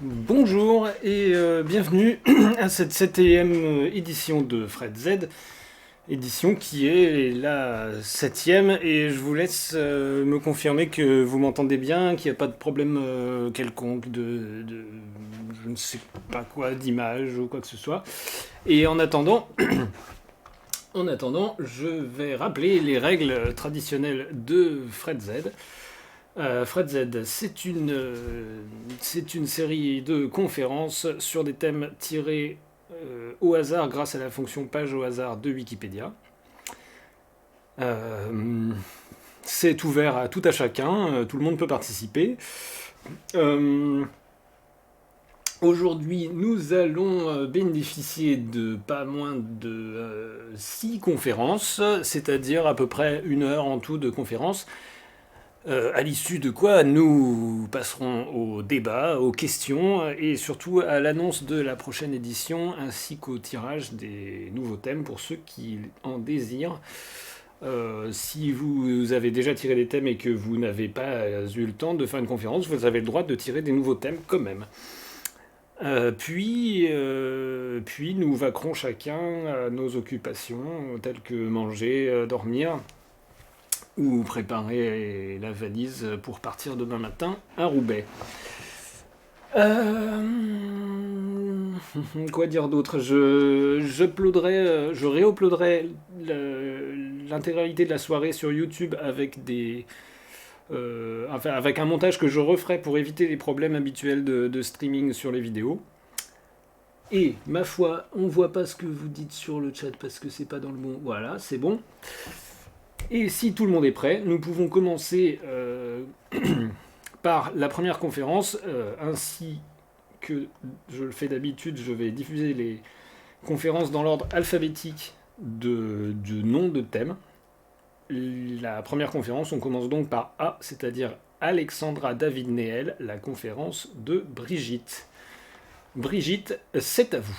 Bonjour et bienvenue à cette 7e édition de Fred Z, édition qui est la 7e, et je vous laisse me confirmer que vous m'entendez bien, qu'il n'y a pas de problème quelconque de je ne sais pas quoi, d'image ou quoi que ce soit. Et en attendant, je vais rappeler les règles traditionnelles de Fred Z. Fred Z, c'est une série de conférences sur des thèmes tirés au hasard grâce à la fonction page au hasard de Wikipédia. C'est ouvert à tout à chacun, tout le monde peut participer. Aujourd'hui, nous allons bénéficier de pas moins de 6 conférences, c'est-à-dire à peu près 1 heure en tout de conférences. À l'issue de quoi nous passerons au débat, aux questions et surtout à l'annonce de la prochaine édition ainsi qu'au tirage des nouveaux thèmes pour ceux qui en désirent. Si vous avez déjà tiré des thèmes et que vous n'avez pas eu le temps de faire une conférence, vous avez le droit de tirer des nouveaux thèmes quand même. Puis nous vaquerons chacun à nos occupations telles que manger, dormir, ou préparer la valise pour partir demain matin à Roubaix. Quoi dire d'autre? Je réuploaderai l'intégralité de la soirée sur YouTube avec avec un montage que je referai pour éviter les problèmes habituels de streaming sur les vidéos. Et ma foi, on voit pas ce que vous dites sur le chat parce que c'est pas dans le bon. Voilà, c'est bon. Et si tout le monde est prêt, nous pouvons commencer par la première conférence. Ainsi que je le fais d'habitude, je vais diffuser les conférences dans l'ordre alphabétique du nom de thème. La première conférence, on commence donc par A, c'est-à-dire Alexandra David Néel, la conférence de Brigitte. Brigitte, c'est à vous.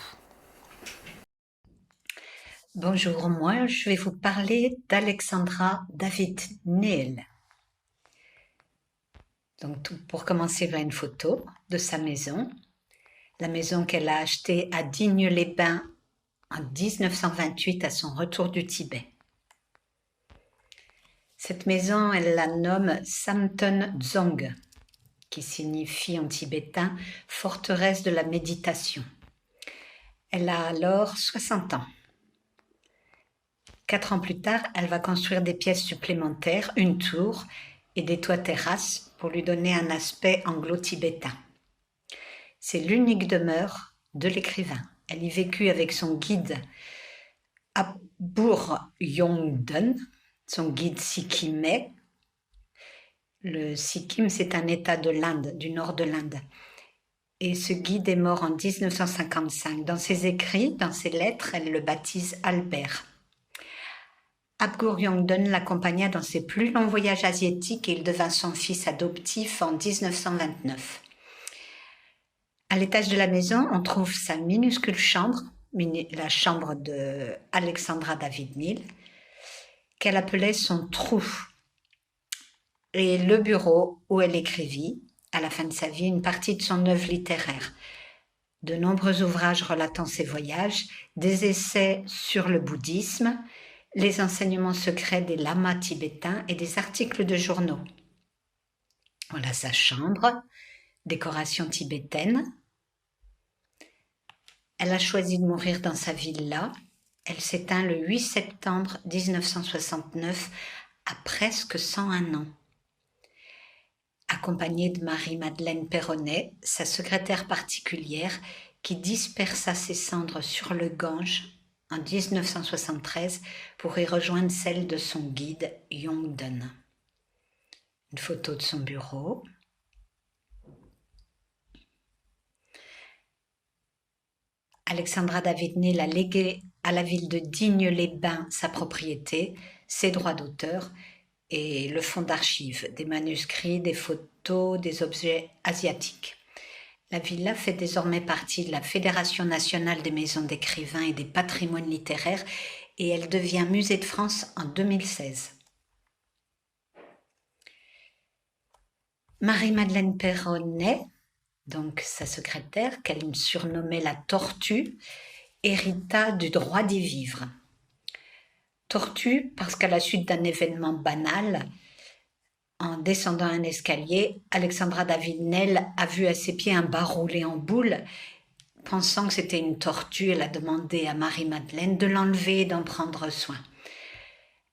Bonjour, moi je vais vous parler d'Alexandra David Néel. Donc pour commencer, voilà une photo de sa maison. La maison qu'elle a achetée à Digne-les-Bains en 1928 à son retour du Tibet. Cette maison, elle la nomme Samten Dzong, qui signifie en tibétain « forteresse de la méditation ». Elle a alors 60 ans. 4 ans plus tard, elle va construire des pièces supplémentaires, une tour et des toits terrasses pour lui donner un aspect anglo-tibétain. C'est l'unique demeure de l'écrivain. Elle y vécut avec son guide Abur Yongden, son guide sikkimais. Le Sikkim, c'est un état de l'Inde, du nord de l'Inde. Et ce guide est mort en 1955. Dans ses écrits, dans ses lettres, elle le baptise Albert. Abgur Yongden l'accompagna dans ses plus longs voyages asiatiques et il devint son fils adoptif en 1929. À l'étage de la maison, on trouve sa minuscule chambre, la chambre de Alexandra David Néel, qu'elle appelait son trou, et le bureau où elle écrivit, à la fin de sa vie, une partie de son œuvre littéraire. De nombreux ouvrages relatant ses voyages, des essais sur le bouddhisme, les enseignements secrets des lamas tibétains et des articles de journaux. Voilà sa chambre, décoration tibétaine. Elle a choisi de mourir dans sa villa. Elle s'éteint le 8 septembre 1969 à presque 101 ans. Accompagnée de Marie-Madeleine Perronnet, sa secrétaire particulière, qui dispersa ses cendres sur le Gange en 1973 pour y rejoindre celle de son guide Yongden. Une photo de son bureau. Alexandra David Néel a légué à la ville de Digne-les-Bains sa propriété, ses droits d'auteur et le fonds d'archives, des manuscrits, des photos, des objets asiatiques. La villa fait désormais partie de la Fédération nationale des maisons d'écrivains et des patrimoines littéraires et elle devient musée de France en 2016. Marie-Madeleine Perronnet donc sa secrétaire, qu'elle surnommait la Tortue, hérita du droit d'y vivre. Tortue parce qu'à la suite d'un événement banal, en descendant un escalier, Alexandra David-Néel a vu à ses pieds un bas roulé en boule. Pensant que c'était une tortue, elle a demandé à Marie-Madeleine de l'enlever et d'en prendre soin.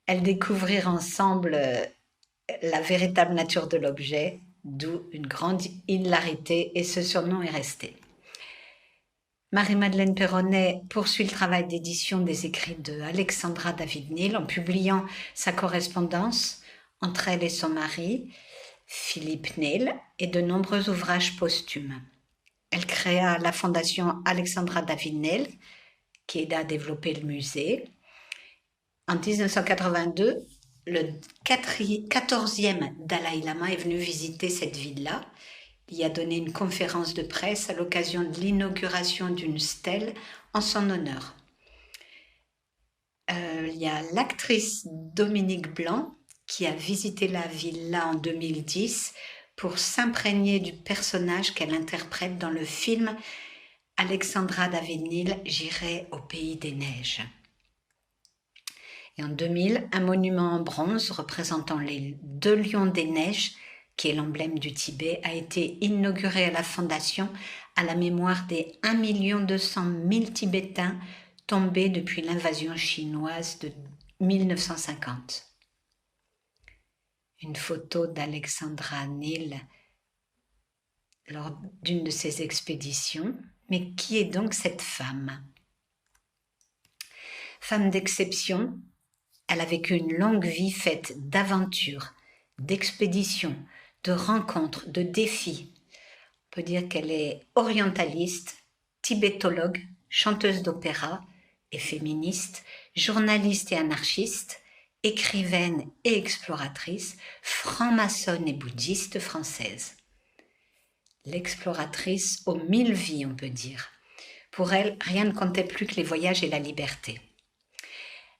Elles découvrirent ensemble la véritable nature de l'objet, d'où une grande hilarité, et ce surnom est resté. Marie-Madeleine Perronnet poursuit le travail d'édition des écrits de Alexandra David-Néel en publiant sa correspondance entre elle et son mari, Philippe Néel, et de nombreux ouvrages posthumes. Elle créa la fondation Alexandra David-Néel, qui aida à développer le musée. En 1982, le 14e Dalai Lama est venu visiter cette ville-là. Il y a donné une conférence de presse à l'occasion de l'inauguration d'une stèle en son honneur. Il y a l'actrice Dominique Blanc qui a visité la villa en 2010 pour s'imprégner du personnage qu'elle interprète dans le film Alexandra David-Néel, J'irai au pays des neiges. Et en 2000, un monument en bronze représentant les 2 lions des neiges, qui est l'emblème du Tibet, a été inauguré à la Fondation à la mémoire des 1 200 000 Tibétains tombés depuis l'invasion chinoise de 1950. Une photo d'Alexandra Néel lors d'une de ses expéditions. Mais qui est donc cette femme ? Femme d'exception, elle a vécu une longue vie faite d'aventures, d'expéditions, de rencontres, de défis. On peut dire qu'elle est orientaliste, tibétologue, chanteuse d'opéra et féministe, journaliste et anarchiste, écrivaine et exploratrice, franc-maçonne et bouddhiste française. L'exploratrice aux 1000 vies, on peut dire. Pour elle, rien ne comptait plus que les voyages et la liberté.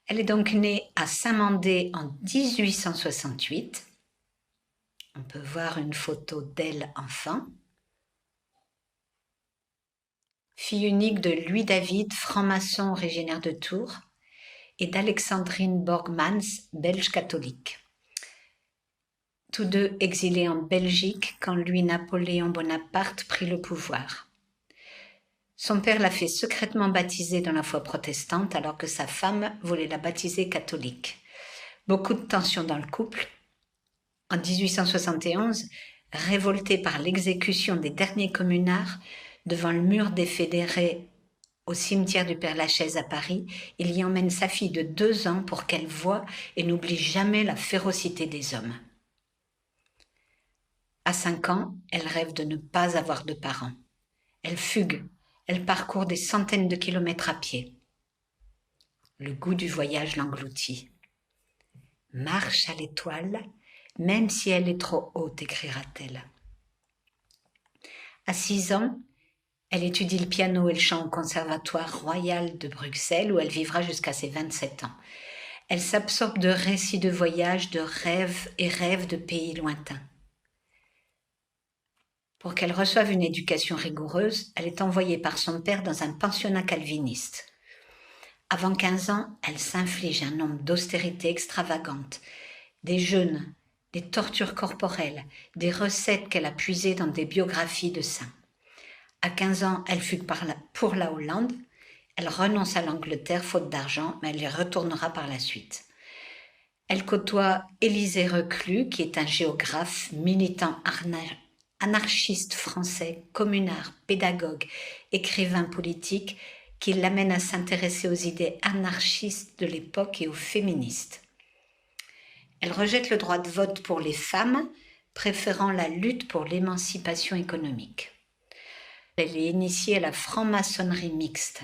Elle est donc née à Saint-Mandé en 1868. On peut voir une photo d'elle enfant. Fille unique de Louis David, franc-maçon originaire de Tours, et d'Alexandrine Borgmans, belge catholique. Tous deux exilés en Belgique quand Louis-Napoléon Bonaparte prit le pouvoir. Son père l'a fait secrètement baptiser dans la foi protestante alors que sa femme voulait la baptiser catholique. Beaucoup de tensions dans le couple. En 1871, révolté par l'exécution des derniers communards devant le mur des fédérés au cimetière du Père-Lachaise à Paris, il y emmène sa fille de 2 ans pour qu'elle voie et n'oublie jamais la férocité des hommes. À 5 ans, elle rêve de ne pas avoir de parents. Elle fugue. Elle parcourt des centaines de kilomètres à pied. Le goût du voyage l'engloutit. Marche à l'étoile, même si elle est trop haute, écrira-t-elle. À 6 ans, elle étudie le piano et le chant au Conservatoire royal de Bruxelles, où elle vivra jusqu'à ses 27 ans. Elle s'absorbe de récits de voyage, de rêves et rêves de pays lointains. Pour qu'elle reçoive une éducation rigoureuse, elle est envoyée par son père dans un pensionnat calviniste. Avant 15 ans, elle s'inflige un nombre d'austérités extravagantes, des jeûnes, des tortures corporelles, des recettes qu'elle a puisées dans des biographies de saints. À 15 ans, elle fugue pour la Hollande. Elle renonce à l'Angleterre faute d'argent, mais elle y retournera par la suite. Elle côtoie Élisée Reclus, qui est un géographe, militant anarchiste français, communard, pédagogue, écrivain politique, qui l'amène à s'intéresser aux idées anarchistes de l'époque et aux féministes. Elle rejette le droit de vote pour les femmes, préférant la lutte pour l'émancipation économique. Elle est initiée à la franc-maçonnerie mixte.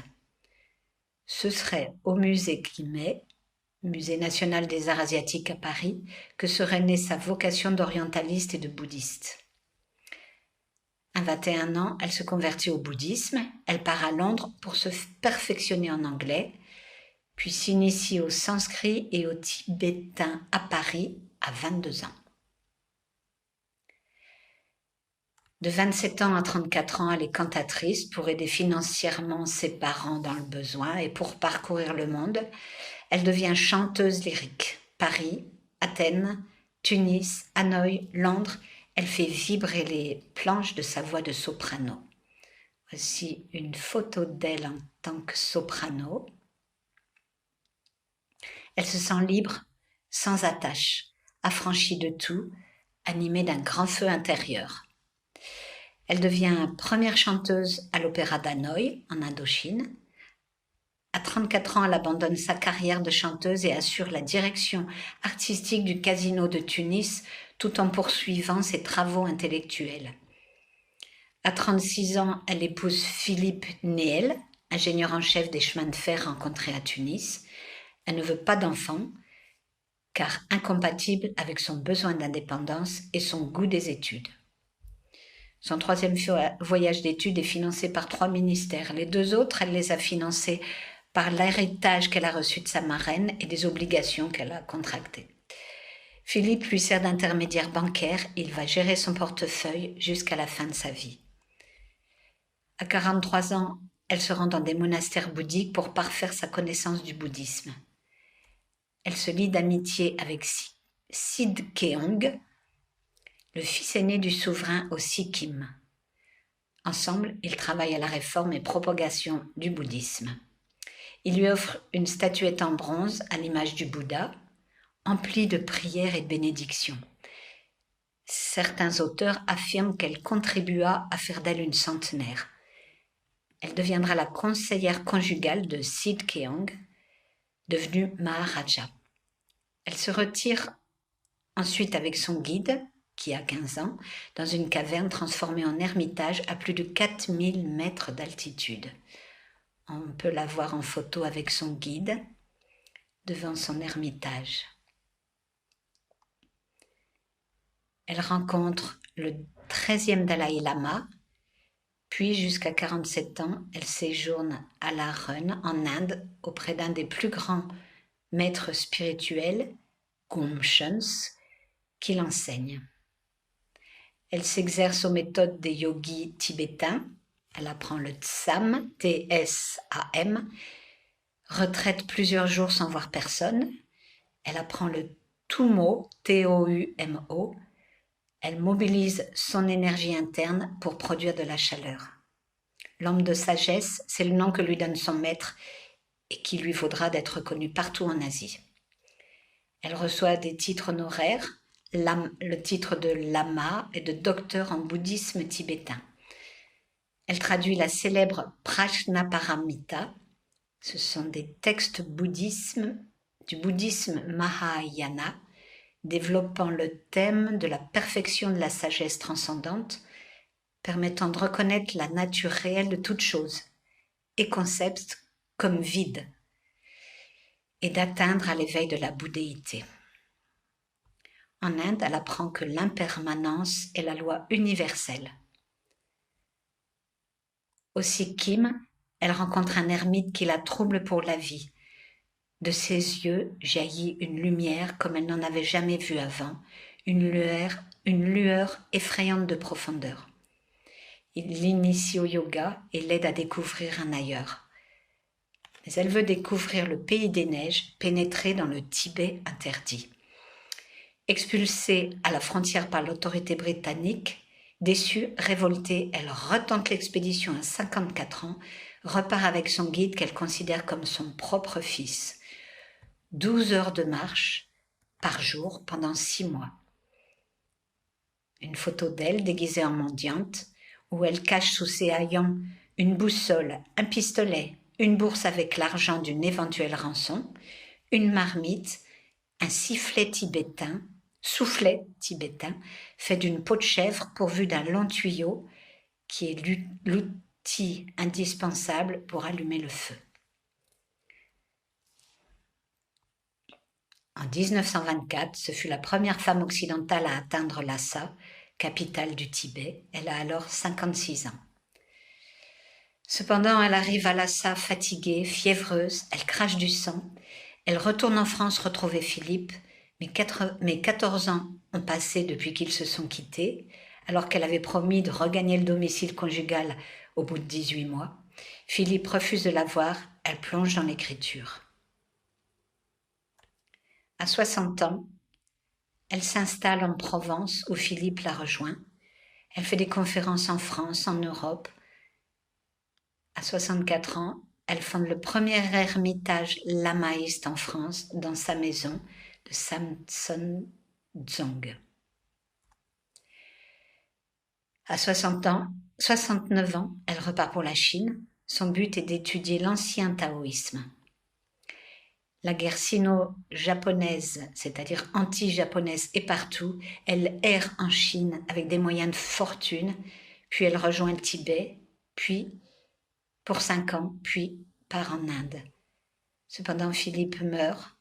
Ce serait au musée Guimet, Musée national des arts asiatiques à Paris, que serait née sa vocation d'orientaliste et de bouddhiste. À 21 ans, elle se convertit au bouddhisme, elle part à Londres pour se perfectionner en anglais, puis s'initie au sanskrit et au tibétain à Paris à 22 ans. De 27 ans à 34 ans, elle est cantatrice pour aider financièrement ses parents dans le besoin et pour parcourir le monde. Elle devient chanteuse lyrique. Paris, Athènes, Tunis, Hanoï, Londres, elle fait vibrer les planches de sa voix de soprano. Voici une photo d'elle en tant que soprano. Elle se sent libre, sans attache, affranchie de tout, animée d'un grand feu intérieur. Elle devient première chanteuse à l'Opéra d'Hanoï, en Indochine. À 34 ans, elle abandonne sa carrière de chanteuse et assure la direction artistique du Casino de Tunis, tout en poursuivant ses travaux intellectuels. À 36 ans, elle épouse Philippe Néel, ingénieur en chef des chemins de fer rencontré à Tunis. Elle ne veut pas d'enfant, car incompatible avec son besoin d'indépendance et son goût des études. Son troisième voyage d'études est financé par 3 ministères. Les 2 autres, elle les a financés par l'héritage qu'elle a reçu de sa marraine et des obligations qu'elle a contractées. Philippe lui sert d'intermédiaire bancaire. Il va gérer son portefeuille jusqu'à la fin de sa vie. À 43 ans, elle se rend dans des monastères bouddhiques pour parfaire sa connaissance du bouddhisme. Elle se lie d'amitié avec Sid Keong, le fils aîné du souverain au Sikkim. Ensemble, ils travaillent à la réforme et propagation du bouddhisme. Il lui offre une statuette en bronze à l'image du Bouddha, emplie de prières et de bénédictions. Certains auteurs affirment qu'elle contribua à faire d'elle une centenaire. Elle deviendra la conseillère conjugale de Sid Keong, devenue Maharaja. Elle se retire ensuite avec son guide, qui a 15 ans, dans une caverne transformée en ermitage à plus de 4000 mètres d'altitude. On peut la voir en photo avec son guide devant son ermitage. Elle rencontre le 13e Dalai Lama, puis jusqu'à 47 ans, elle séjourne à Larun, en Inde, auprès d'un des plus grands maîtres spirituels, Gomshans, qui l'enseigne. Elle s'exerce aux méthodes des yogis tibétains. Elle apprend le tsam, T-S-A-M, retraite plusieurs jours sans voir personne. Elle apprend le tumo, T-O-U-M-O. Elle mobilise son énergie interne pour produire de la chaleur. L'homme de sagesse, c'est le nom que lui donne son maître et qui lui vaudra d'être connu partout en Asie. Elle reçoit des titres honoraires, le titre de lama et de docteur en bouddhisme tibétain. Elle traduit la célèbre Prajnaparamita. Ce sont des textes du bouddhisme Mahayana, développant le thème de la perfection de la sagesse transcendante, permettant de reconnaître la nature réelle de toute chose et concepts comme vide, et d'atteindre à l'éveil de la bouddhéité. En Inde, elle apprend que l'impermanence est la loi universelle. Au Sikkim, elle rencontre un ermite qui la trouble pour la vie. De ses yeux jaillit une lumière comme elle n'en avait jamais vue avant, une lueur effrayante de profondeur. Il l'initie au yoga et l'aide à découvrir un ailleurs. Mais elle veut découvrir le pays des neiges, pénétrer dans le Tibet interdit. Expulsée à la frontière par l'autorité britannique, déçue, révoltée, elle retente l'expédition à 54 ans, repart avec son guide qu'elle considère comme son propre fils. 12 heures de marche par jour pendant 6 mois. Une photo d'elle déguisée en mendiante, où elle cache sous ses haillons une boussole, un pistolet, une bourse avec l'argent d'une éventuelle rançon, une marmite, un soufflet tibétain fait d'une peau de chèvre pourvu d'un long tuyau qui est l'outil indispensable pour allumer le feu. En 1924, ce fut la première femme occidentale à atteindre Lhasa, capitale du Tibet. Elle a alors 56 ans. Cependant, elle arrive à Lhasa fatiguée, fiévreuse, elle crache du sang. Elle retourne en France retrouver Philippe, mais 14 ans ont passé depuis qu'ils se sont quittés. Alors qu'elle avait promis de regagner le domicile conjugal au bout de 18 mois, Philippe refuse de la voir, elle plonge dans l'écriture. À 60 ans, elle s'installe en Provence où Philippe la rejoint. Elle fait des conférences en France, en Europe. À 64 ans, elle fonde le premier ermitage lamaïste en France dans sa maison de Samson Dzong. À 69 ans, elle repart pour la Chine. Son but est d'étudier l'ancien taoïsme. La guerre sino-japonaise, c'est-à-dire anti-japonaise, est partout. Elle erre en Chine avec des moyens de fortune, puis elle rejoint le Tibet, puis pour 5 ans, puis part en Inde. Cependant, Philippe meurt.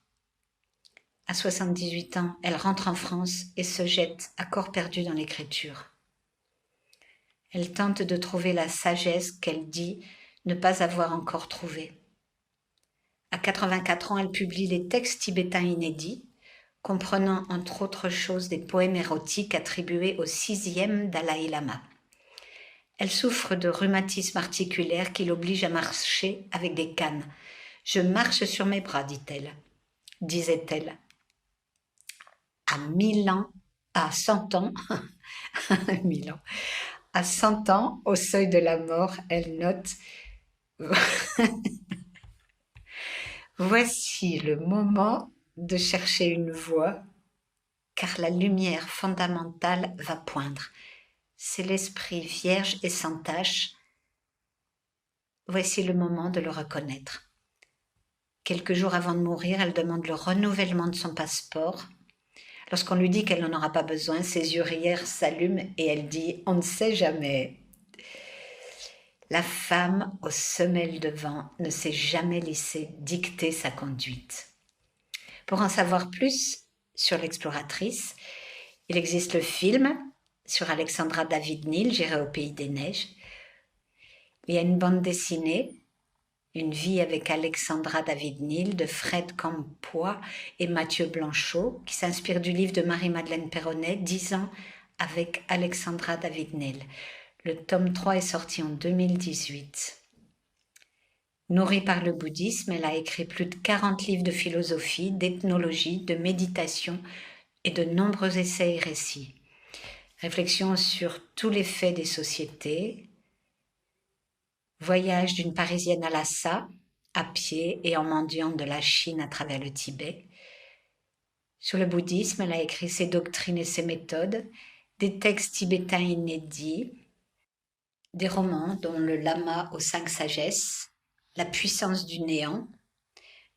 À 78 ans, elle rentre en France et se jette à corps perdu dans l'écriture. Elle tente de trouver la sagesse qu'elle dit ne pas avoir encore trouvée. À 84 ans, elle publie les textes tibétains inédits, comprenant entre autres choses des poèmes érotiques attribués au 6e Dalai Lama. Elle souffre de rhumatisme articulaire qui l'oblige à marcher avec des cannes. « Je marche sur mes bras », dit-elle, disait-elle. À 100 ans, 1000 ans, à 100 ans, au seuil de la mort, elle note « Voici le moment de chercher une voie, car la lumière fondamentale va poindre. C'est l'esprit vierge et sans tache. Voici le moment de le reconnaître. » Quelques jours avant de mourir, elle demande le renouvellement de son passeport. Lorsqu'on lui dit qu'elle n'en aura pas besoin, ses yeux rieurs s'allument et elle dit « On ne sait jamais ». La femme aux semelles de vent ne s'est jamais laissé dicter sa conduite. Pour en savoir plus sur l'exploratrice, il existe le film sur Alexandra David-Néel, J'irai au pays des neiges. Il y a une bande dessinée, Une vie avec Alexandra David-Néel de Fred Campois et Mathieu Blanchot, qui s'inspire du livre de Marie-Madeleine Perronnet, 10 ans avec Alexandra David-Néel. Le tome 3 est sorti en 2018. Nourrie par le bouddhisme, elle a écrit plus de 40 livres de philosophie, d'ethnologie, de méditation et de nombreux essais et récits. Réflexions sur tous les faits des sociétés, voyage d'une Parisienne à Lhasa, à pied et en mendiant de la Chine à travers le Tibet. Sur le bouddhisme, elle a écrit ses doctrines et ses méthodes, des textes tibétains inédits, des romans dont Le Lama aux 5 sagesses, La puissance du néant,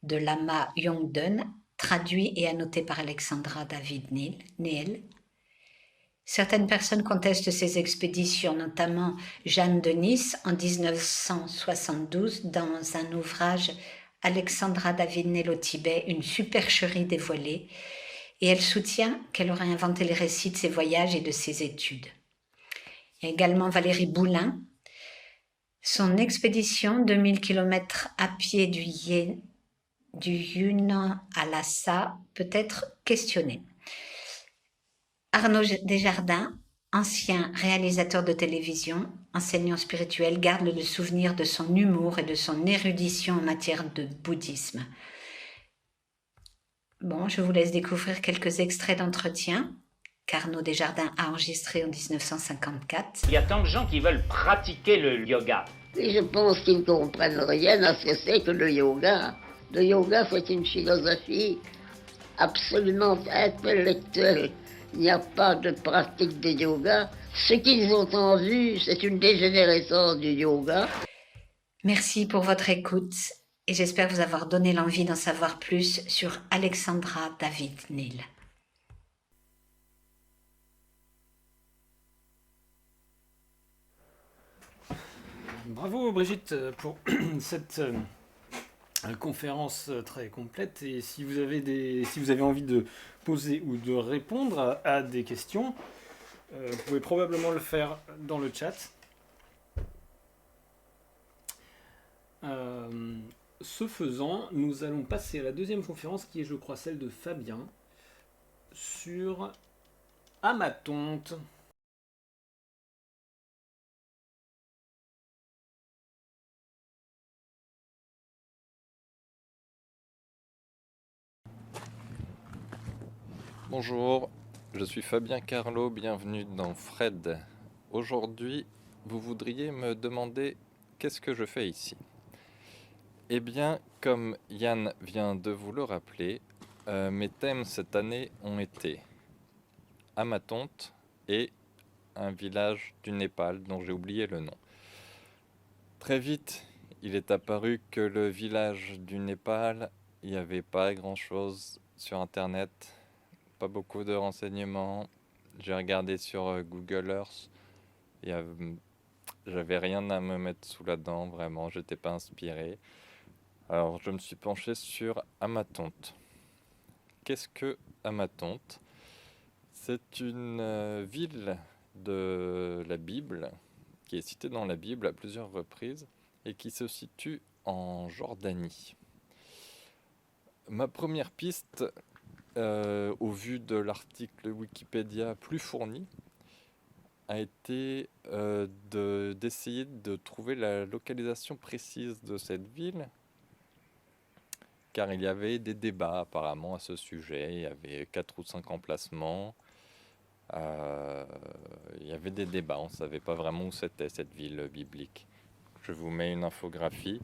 de Lama Yongden, traduit et annoté par Alexandra David-Néel. Certaines personnes contestent ces expéditions, notamment Jeanne de Nice en 1972 dans un ouvrage Alexandra David-Néel au Tibet, une supercherie dévoilée, et elle soutient qu'elle aurait inventé les récits de ses voyages et de ses études. Il y a également Valérie Boulin. Son expédition, 2000 km à pied du Yunnan à Lhasa, peut être questionnée. Arnaud Desjardins, ancien réalisateur de télévision, enseignant spirituel, garde le souvenir de son humour et de son érudition en matière de bouddhisme. Bon, je vous laisse découvrir quelques extraits d'entretien qu'Arnaud Desjardins a enregistré en 1954. Il y a tant de gens qui veulent pratiquer le yoga. Et je pense qu'ils ne comprennent rien à ce que c'est que le yoga. Le yoga, c'est une philosophie absolument intellectuelle. Il n'y a pas de pratique de yoga. Ce qu'ils ont en vue, c'est une dégénérescence du yoga. Merci pour votre écoute et j'espère vous avoir donné l'envie d'en savoir plus sur Alexandra David-Néel. Bravo Brigitte pour cette conférence très complète, et si vous avez envie de poser ou de répondre à des questions, vous pouvez probablement le faire dans le chat. Ce faisant, nous allons passer à la deuxième conférence qui est, je crois, celle de Fabien sur Amatonte. Bonjour, je suis Fabien Carlo, bienvenue dans Fred. Aujourd'hui, vous voudriez me demander qu'est-ce que je fais ici? Eh bien, comme Yann vient de vous le rappeler, mes thèmes cette année ont été Amatonte et un village du Népal dont j'ai oublié le nom. Très vite, il est apparu que le village du Népal, il n'y avait pas grand-chose sur Internet, pas beaucoup de renseignements. J'ai regardé sur Google Earth, il y avait- j'avais rien à me mettre sous la dent, vraiment, j'étais pas inspiré. Alors je me suis penché sur Amatonte. Qu'est-ce que Amatonte? C'est une ville de la Bible, qui est citée dans la Bible à plusieurs reprises, et qui se situe en Jordanie. Ma première piste, au vu de l'article Wikipédia plus fourni, a été d'essayer de trouver la localisation précise de cette ville, car il y avait des débats apparemment à ce sujet. Il y avait 4 ou 5 emplacements. Il y avait des débats, on ne savait pas vraiment où c'était cette ville biblique. Je vous mets une infographie.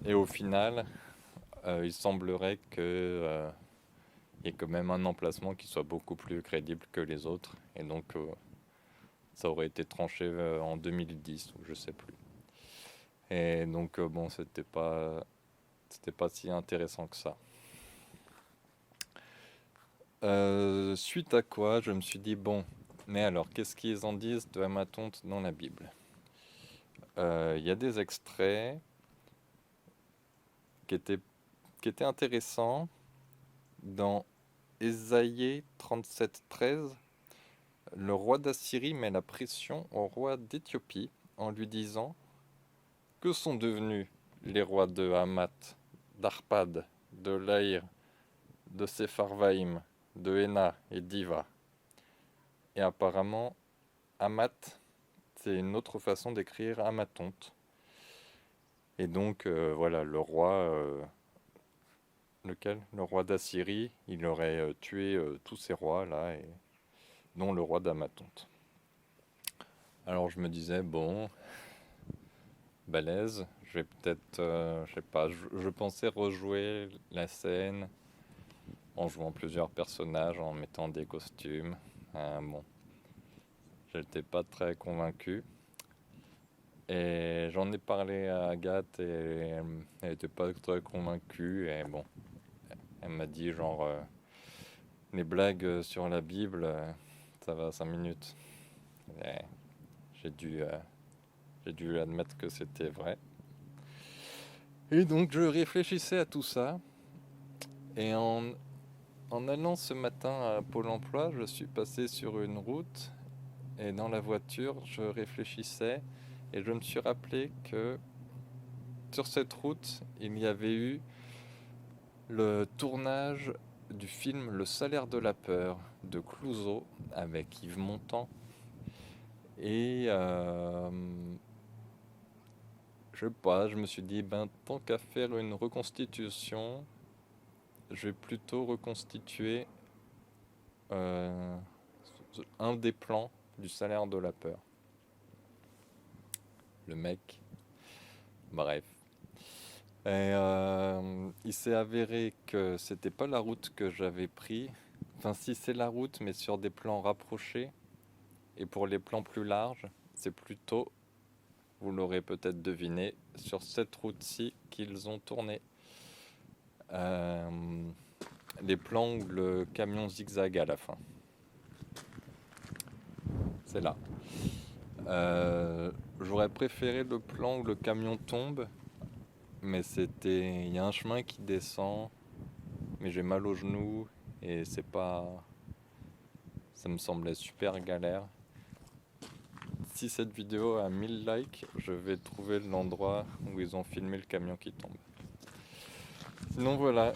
Et au final, il semblerait que y ait quand même un emplacement qui soit beaucoup plus crédible que les autres. Et donc, ça aurait été tranché en 2010 ou je sais plus. Et donc, bon, c'était pas si intéressant que ça. Suite à quoi, je me suis dit, bon, mais alors, qu'est-ce qu'ils en disent de Amatonte dans la Bible? Il y a des extraits qui étaient intéressants. Dans Ésaïe 37:13, le roi d'Assyrie met la pression au roi d'Éthiopie en lui disant: que sont devenus les rois de Hamath, d'Arpad, de Laïr, de Sepharvaïm, de Héna et d'Iva? Et apparemment, Hamath, c'est une autre façon d'écrire Amatonte. Et donc, voilà, le roi, lequel? Le roi d'Assyrie, il aurait tué tous ces rois là, et dont le roi d'Amatonte. Alors je me disais, bon, balèze, je vais peut-être, je sais pas, je pensais rejouer la scène en jouant plusieurs personnages, en mettant des costumes. Bon, j'étais pas très convaincu. Et j'en ai parlé à Agathe et elle était pas très convaincue. Et bon, elle m'a dit genre, les blagues sur la Bible, ça va 5 minutes. Et j'ai dû admettre que c'était vrai. Et donc je réfléchissais à tout ça. Et en allant ce matin à Pôle emploi, je suis passé sur une route. Et dans la voiture, je réfléchissais. Et je me suis rappelé que sur cette route, il y avait eu le tournage du film Le Salaire de la peur de Clouzot avec Yves Montand. Et je sais pas, je me suis dit, ben tant qu'à faire une reconstitution, je vais plutôt reconstituer un des plans du Salaire de la peur. Le mec, bref. Et il s'est avéré que c'était pas la route que j'avais pris. Enfin, si, c'est la route, mais sur des plans rapprochés. Et pour les plans plus larges, c'est plutôt, vous l'aurez peut-être deviné, sur cette route-ci qu'ils ont tourné. Les plans où le camion zigzague à la fin. C'est là. J'aurais préféré le plan où le camion tombe, mais il y a un chemin qui descend, mais j'ai mal au genou et ça me semblait super galère. Si cette vidéo a 1000 likes, je vais trouver l'endroit où ils ont filmé le camion qui tombe. Sinon voilà,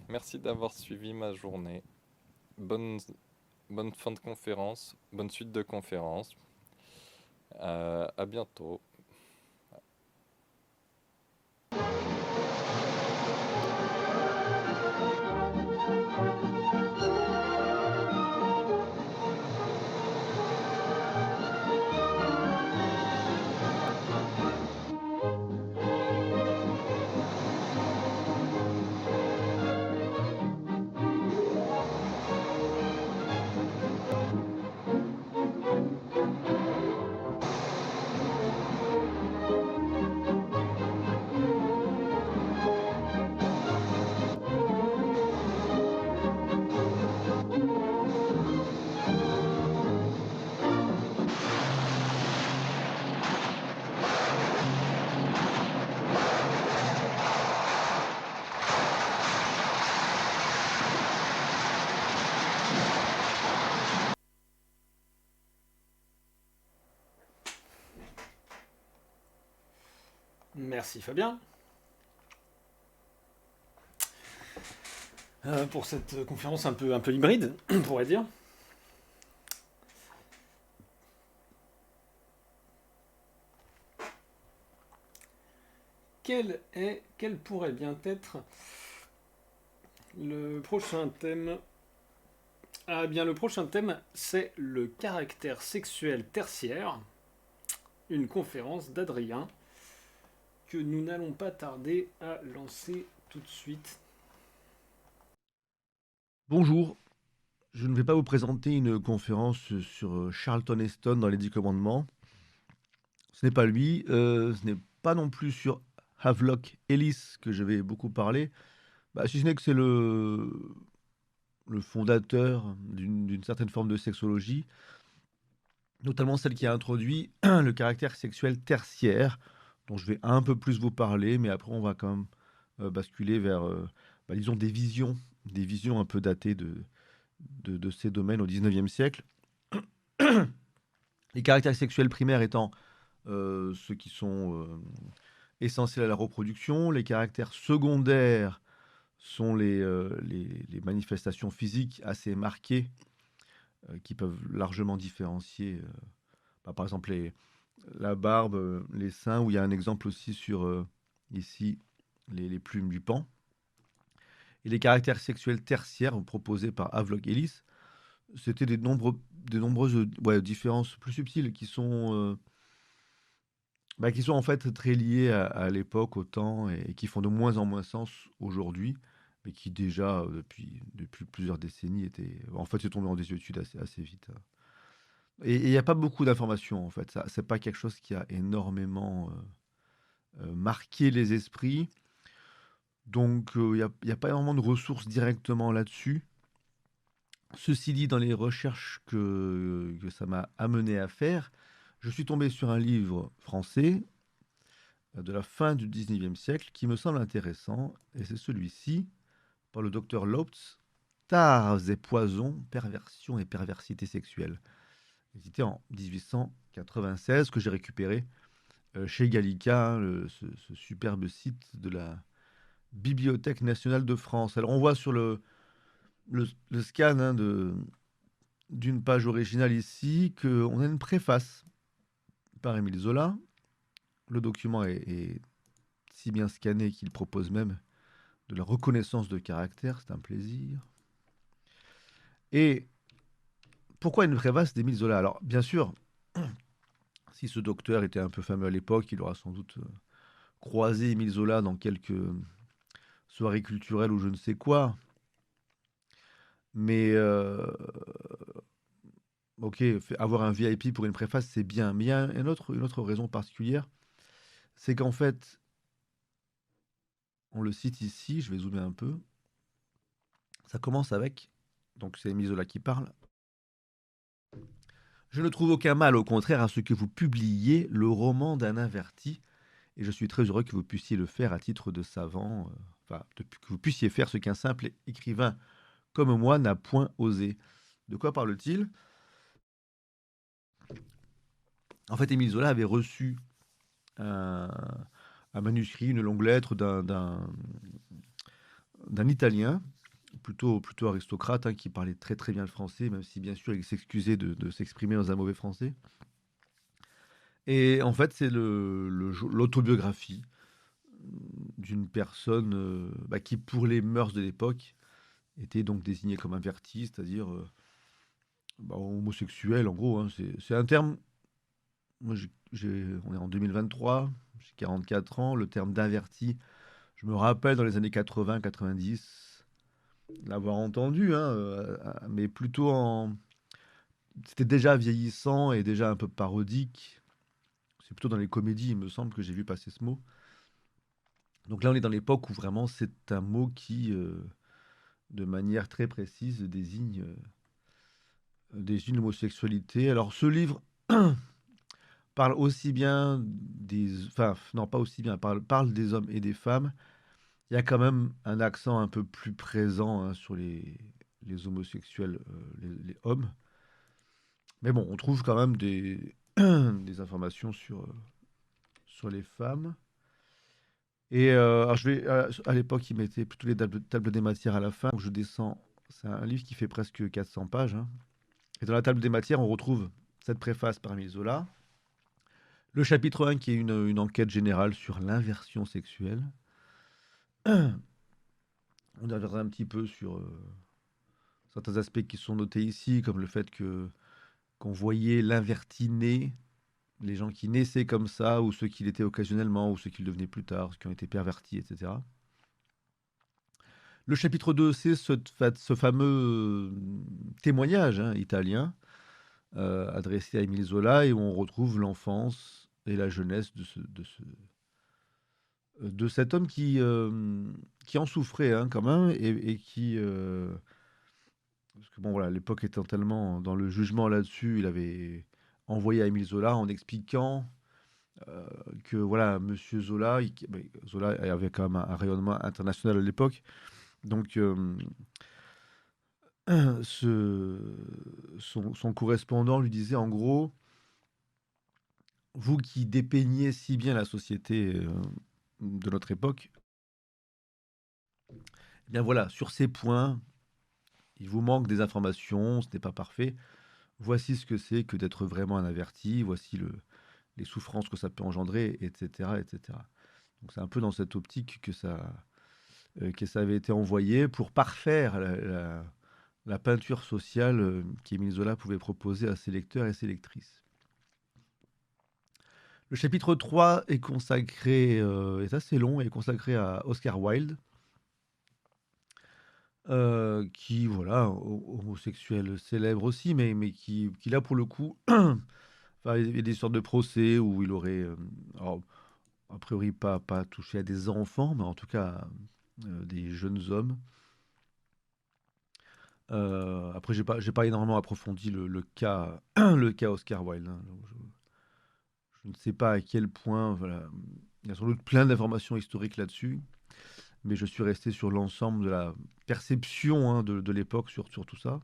merci d'avoir suivi ma journée. Bonne fin de conférence, bonne suite de conférence. À bientôt. Merci Fabien pour cette conférence un peu hybride, on pourrait dire. Quel pourrait bien être le prochain thème? Ah bien, le prochain thème, c'est le caractère sexuel tertiaire, une conférence d'Adrien que nous n'allons pas tarder à lancer tout de suite. Bonjour, je ne vais pas vous présenter une conférence sur Charlton Heston dans les 10 commandements. Ce n'est pas lui, ce n'est pas non plus sur Havelock Ellis que je vais beaucoup parler, si ce n'est que c'est le fondateur d'une certaine forme de sexologie, notamment celle qui a introduit le caractère sexuel tertiaire, dont je vais un peu plus vous parler, mais après on va quand même basculer vers, disons, des visions un peu datées de ces domaines au 19e siècle. Les caractères sexuels primaires étant ceux qui sont essentiels à la reproduction. Les caractères secondaires sont les manifestations physiques assez marquées qui peuvent largement différencier, par exemple, la barbe, les seins, où il y a un exemple aussi sur, ici, les plumes du paon. Et les caractères sexuels tertiaires proposés par Havelock Ellis, c'était des nombreuses différences plus subtiles qui sont en fait très liées à l'époque, au temps, et qui font de moins en moins sens aujourd'hui, mais qui déjà, depuis plusieurs décennies, en fait, c'est tombé en désuétude assez vite. Et il n'y a pas beaucoup d'informations, en fait. Ça, c'est pas quelque chose qui a énormément marqué les esprits. Donc, il n'y a pas énormément de ressources directement là-dessus. Ceci dit, dans les recherches que ça m'a amené à faire, je suis tombé sur un livre français de la fin du 19e siècle qui me semble intéressant, et c'est celui-ci, par le docteur Lopes, Tares et poisons, perversion et perversité sexuelle, édité en 1896, que j'ai récupéré chez Gallica, ce superbe site de la Bibliothèque nationale de France. Alors on voit sur le scan d'une page originale ici qu'on a une préface par Émile Zola. Le document est si bien scanné qu'il propose même de la reconnaissance de caractère, c'est un plaisir. Et pourquoi une préface d'Émile Zola? Alors, bien sûr, si ce docteur était un peu fameux à l'époque, il aura sans doute croisé Émile Zola dans quelques soirées culturelles ou je ne sais quoi. Mais, ok, avoir un VIP pour une préface, c'est bien. Mais il y a une autre raison particulière, c'est qu'en fait, on le cite ici, je vais zoomer un peu. Ça commence avec, donc c'est Émile Zola qui parle. Je ne trouve aucun mal, au contraire, à ce que vous publiez le roman d'un averti, et je suis très heureux que vous puissiez le faire à titre de savant, que vous puissiez faire ce qu'un simple écrivain comme moi n'a point osé. De quoi parle-t-il? En fait, Émile Zola avait reçu un manuscrit, une longue lettre d'un Italien, plutôt aristocrate, qui parlait très très bien le français, même si bien sûr il s'excusait de s'exprimer dans un mauvais français. Et en fait, c'est l'autobiographie d'une personne qui, pour les mœurs de l'époque, était donc désignée comme averti, c'est-à-dire homosexuel, en gros. C'est un terme. Moi, on est en 2023, j'ai 44 ans. Le terme d'averti, je me rappelle dans les années 80-90 l'avoir entendu, mais plutôt c'était déjà vieillissant et déjà un peu parodique. C'est plutôt dans les comédies, il me semble, que j'ai vu passer ce mot. Donc là, on est dans l'époque où vraiment c'est un mot qui, de manière très précise, désigne l'homosexualité. Alors ce livre parle aussi bien non pas aussi bien, parle des hommes et des femmes. Il y a quand même un accent un peu plus présent sur les homosexuels, les hommes. Mais bon, on trouve quand même des informations sur les femmes. Et alors à l'époque, il mettait plutôt les tables des matières à la fin. Donc je descends. C'est un livre qui fait presque 400 pages, hein. Et dans la table des matières, on retrouve cette préface par Émile Zola. Le chapitre 1 qui est une enquête générale sur l'inversion sexuelle. On y reviendra un petit peu sur certains aspects qui sont notés ici, comme le fait qu'on voyait l'inverti né, les gens qui naissaient comme ça, ou ceux qui l'étaient occasionnellement, ou ceux qui le devenaient plus tard, ceux qui ont été pervertis, etc. Le chapitre 2, c'est ce fameux témoignage, hein, italien, adressé à Émile Zola, et où on retrouve l'enfance et la jeunesse de cet homme qui en souffrait, hein, quand même, et qui... parce que bon, voilà, l'époque étant tellement dans le jugement là-dessus, il avait envoyé à Émile Zola en expliquant que voilà, Monsieur Zola, Zola avait quand même un rayonnement international à l'époque, donc son correspondant lui disait en gros, vous qui dépeignez si bien la société de notre époque, eh bien voilà, sur ces points, il vous manque des informations, ce n'est pas parfait. Voici ce que c'est que d'être vraiment un averti, voici les souffrances que ça peut engendrer, etc., etc. Donc c'est un peu dans cette optique que ça avait été envoyé pour parfaire la peinture sociale qu'Émile Zola pouvait proposer à ses lecteurs et ses lectrices. Le chapitre 3 est consacré, est assez long, est consacré à Oscar Wilde, qui, voilà, homosexuel célèbre aussi, mais qui là, pour le coup, enfin, il y a des sortes de procès où il aurait, alors, a priori pas touché à des enfants, mais en tout cas des jeunes hommes. Après, j'ai pas énormément approfondi le cas, le cas Oscar Wilde, hein. Donc, je ne sais pas à quel point, voilà, il y a sans doute plein d'informations historiques là-dessus, mais je suis resté sur l'ensemble de la perception, hein, de l'époque sur tout ça.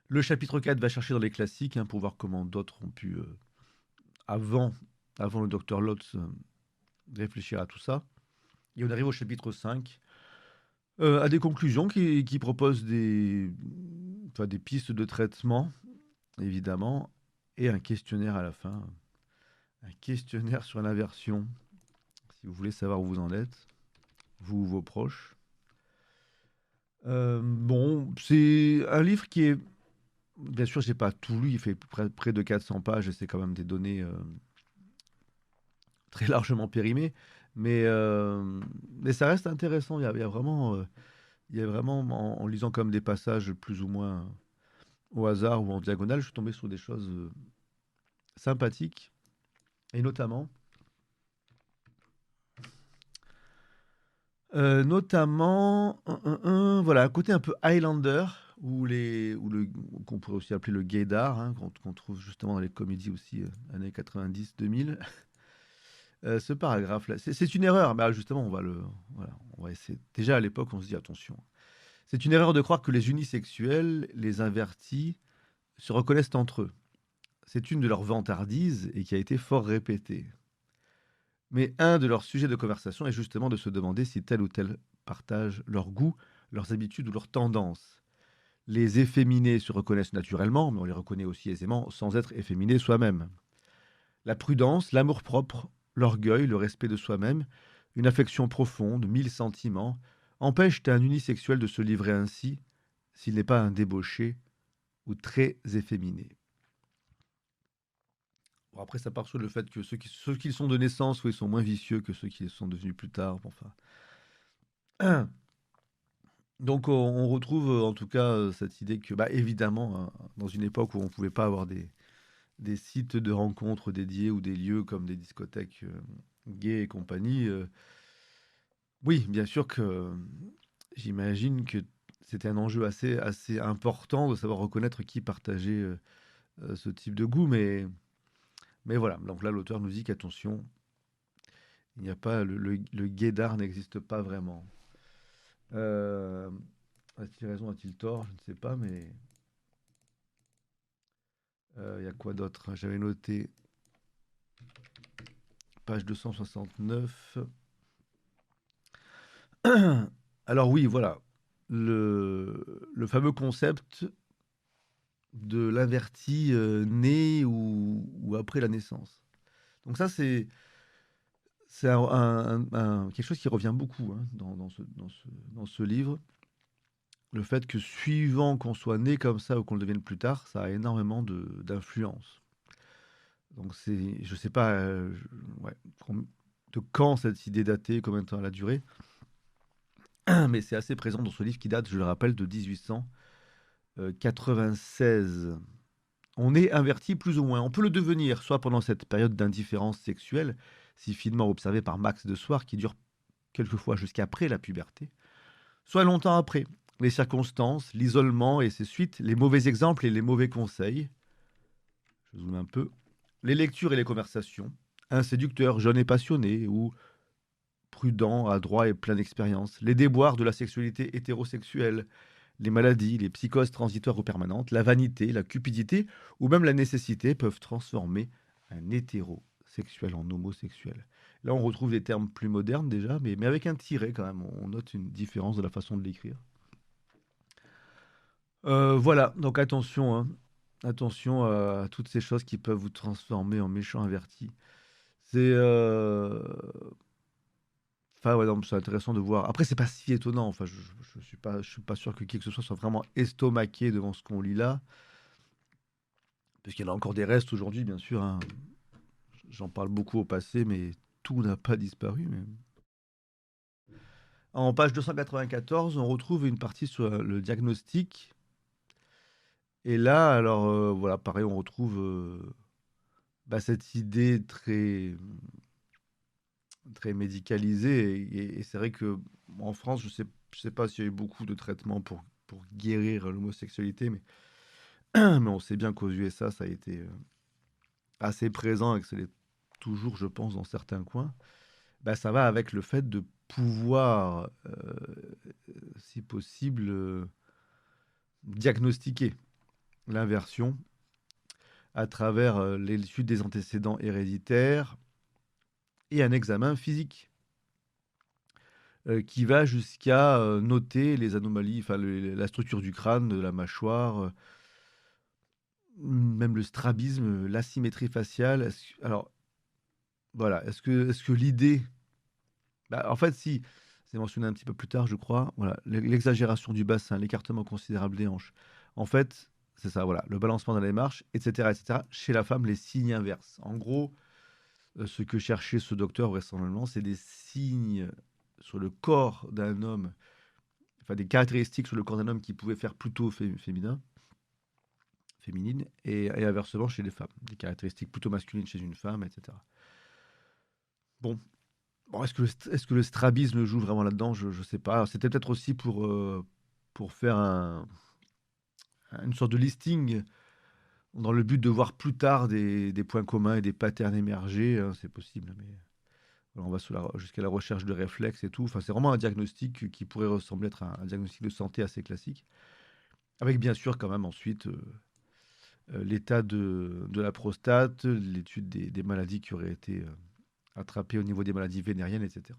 Le chapitre 4 va chercher dans les classiques, hein, pour voir comment d'autres ont pu, avant le docteur Lotz, réfléchir à tout ça. Et on arrive au chapitre 5, à des conclusions qui proposent enfin, des pistes de traitement, évidemment, et un questionnaire à la fin. Un questionnaire sur l'inversion, si vous voulez savoir où vous en êtes, vous ou vos proches. Bon, c'est un livre qui est... Bien sûr, j'ai pas tout lu, il fait près de 400 pages, et c'est quand même des données très largement périmées, mais ça reste intéressant. Il y a vraiment... il y a vraiment, en lisant comme des passages plus ou moins au hasard ou en diagonale, je suis tombé sur des choses sympathiques. Et notamment, voilà, un côté un peu Highlander, qu'on pourrait aussi appeler le gaydar, hein, qu'on trouve justement dans les comédies aussi, années 90-2000. Ce paragraphe-là, c'est une erreur, mais justement, voilà, on va essayer. Déjà à l'époque, on se dit attention. C'est une erreur de croire que les unisexuels, les invertis, se reconnaissent entre eux. C'est une de leurs vantardises et qui a été fort répétée. Mais un de leurs sujets de conversation est justement de se demander si tel ou tel partage leurs goûts, leurs habitudes ou leurs tendances. Les efféminés se reconnaissent naturellement, mais on les reconnaît aussi aisément sans être efféminés soi-même. La prudence, l'amour-propre, l'orgueil, le respect de soi-même, une affection profonde, 1000 sentiments, empêchent un unisexuel de se livrer ainsi s'il n'est pas un débauché ou très efféminé. Bon, après, ça part sur le fait que ceux qui sont de naissance, oui, sont moins vicieux que ceux qui sont devenus plus tard. Bon, enfin. Donc, on retrouve en tout cas cette idée que, bah, évidemment, hein, dans une époque où on ne pouvait pas avoir des sites de rencontres dédiés ou des lieux comme des discothèques gays et compagnie, oui, bien sûr que j'imagine que c'était un enjeu assez important de savoir reconnaître qui partageait ce type de goût, mais voilà. Donc là, l'auteur nous dit qu'attention, il n'y a pas le gaydar n'existe pas vraiment. A-t-il raison, a-t-il tort? Je ne sais pas, mais il y a quoi d'autre? J'avais noté page 269. Alors oui, voilà, le fameux concept de l'inverti né ou après la naissance. Donc ça, c'est quelque chose qui revient beaucoup hein, dans ce livre. Le fait que suivant qu'on soit né comme ça ou qu'on le devienne plus tard, ça a énormément d'influence. Donc je sais pas ouais, de quand cette idée datée, combien de temps elle a duré, mais c'est assez présent dans ce livre qui date, je le rappelle, de 1896. On est inverti plus ou moins. On peut le devenir, soit pendant cette période d'indifférence sexuelle, si finement observée par Max de Soir, qui dure quelquefois jusqu'après la puberté, soit longtemps après. Les circonstances, l'isolement et ses suites, les mauvais exemples et les mauvais conseils. Je zoome un peu. Les lectures et les conversations. Un séducteur jeune et passionné ou prudent, adroit et plein d'expérience. Les déboires de la sexualité hétérosexuelle. Les maladies, les psychoses transitoires ou permanentes, la vanité, la cupidité ou même la nécessité peuvent transformer un hétérosexuel en homosexuel. Là, on retrouve des termes plus modernes déjà, mais avec un tiret quand même. On note une différence de la façon de l'écrire. Voilà, donc attention, hein. Attention à toutes ces choses qui peuvent vous transformer en méchant averti. C'est enfin ouais, non, c'est intéressant de voir. Après, c'est pas si étonnant. Enfin, je suis pas sûr que qui que ce soit vraiment estomaqué devant ce qu'on lit là, parce qu'il y en a encore des restes aujourd'hui, bien sûr, hein. J'en parle beaucoup au passé, mais tout n'a pas disparu. En page 294, on retrouve une partie sur le diagnostic. Et là, alors voilà, pareil, on retrouve cette idée très médicalisée. Et c'est vrai que en France, je sais pas s'il y a eu beaucoup de traitements pour guérir l'homosexualité, mais, mais on sait bien qu'aux USA, ça a été assez présent et que c'est toujours, je pense, dans certains coins. Ça va avec le fait de pouvoir, si possible, diagnostiquer l'inversion à travers l'étude des antécédents héréditaires et un examen physique qui va jusqu'à noter les anomalies, enfin la structure du crâne, de la mâchoire, même le strabisme, l'asymétrie faciale. Alors voilà, est-ce que l'idée, en fait si, c'est mentionné un petit peu plus tard je crois, voilà, l'exagération du bassin, l'écartement considérable des hanches. En fait, c'est ça, voilà, le balancement dans les marches, etc., etc. Chez la femme, les signes inverses. En gros, ce que cherchait ce docteur vraisemblablement, c'est des signes sur le corps d'un homme, enfin des caractéristiques sur le corps d'un homme qui pouvaient faire plutôt féminin, féminine, et inversement chez les femmes, des caractéristiques plutôt masculines chez une femme, etc. Bon, est-ce que le strabisme joue vraiment là-dedans? Je ne sais pas. Alors, c'était peut-être aussi pour faire une sorte de listing dans le but de voir plus tard des points communs et des patterns émergés, hein, c'est possible, mais voilà, on va jusqu'à la recherche de réflexes et tout. Enfin, c'est vraiment un diagnostic qui pourrait ressembler être un diagnostic de santé assez classique, avec bien sûr quand même ensuite l'état de la prostate, l'étude des maladies qui auraient été attrapées au niveau des maladies vénériennes, etc.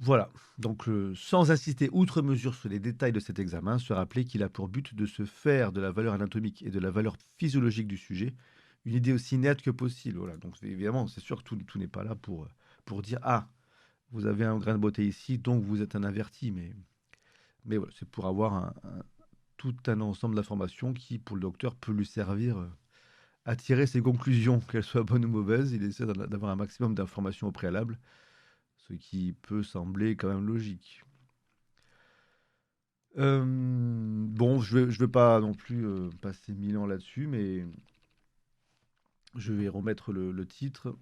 Voilà, donc sans insister outre mesure sur les détails de cet examen, se rappeler qu'il a pour but de se faire de la valeur anatomique et de la valeur physiologique du sujet une idée aussi nette que possible. Voilà, donc évidemment, c'est sûr que tout n'est pas là pour dire ah, vous avez un grain de beauté ici, donc vous êtes un averti, mais voilà, c'est pour avoir tout un ensemble d'informations qui, pour le docteur, peut lui servir à tirer ses conclusions, qu'elles soient bonnes ou mauvaises. Il essaie d'avoir un maximum d'informations au préalable, ce qui peut sembler quand même logique. Bon, je vais pas non plus passer 1000 ans là-dessus, mais je vais remettre le titre.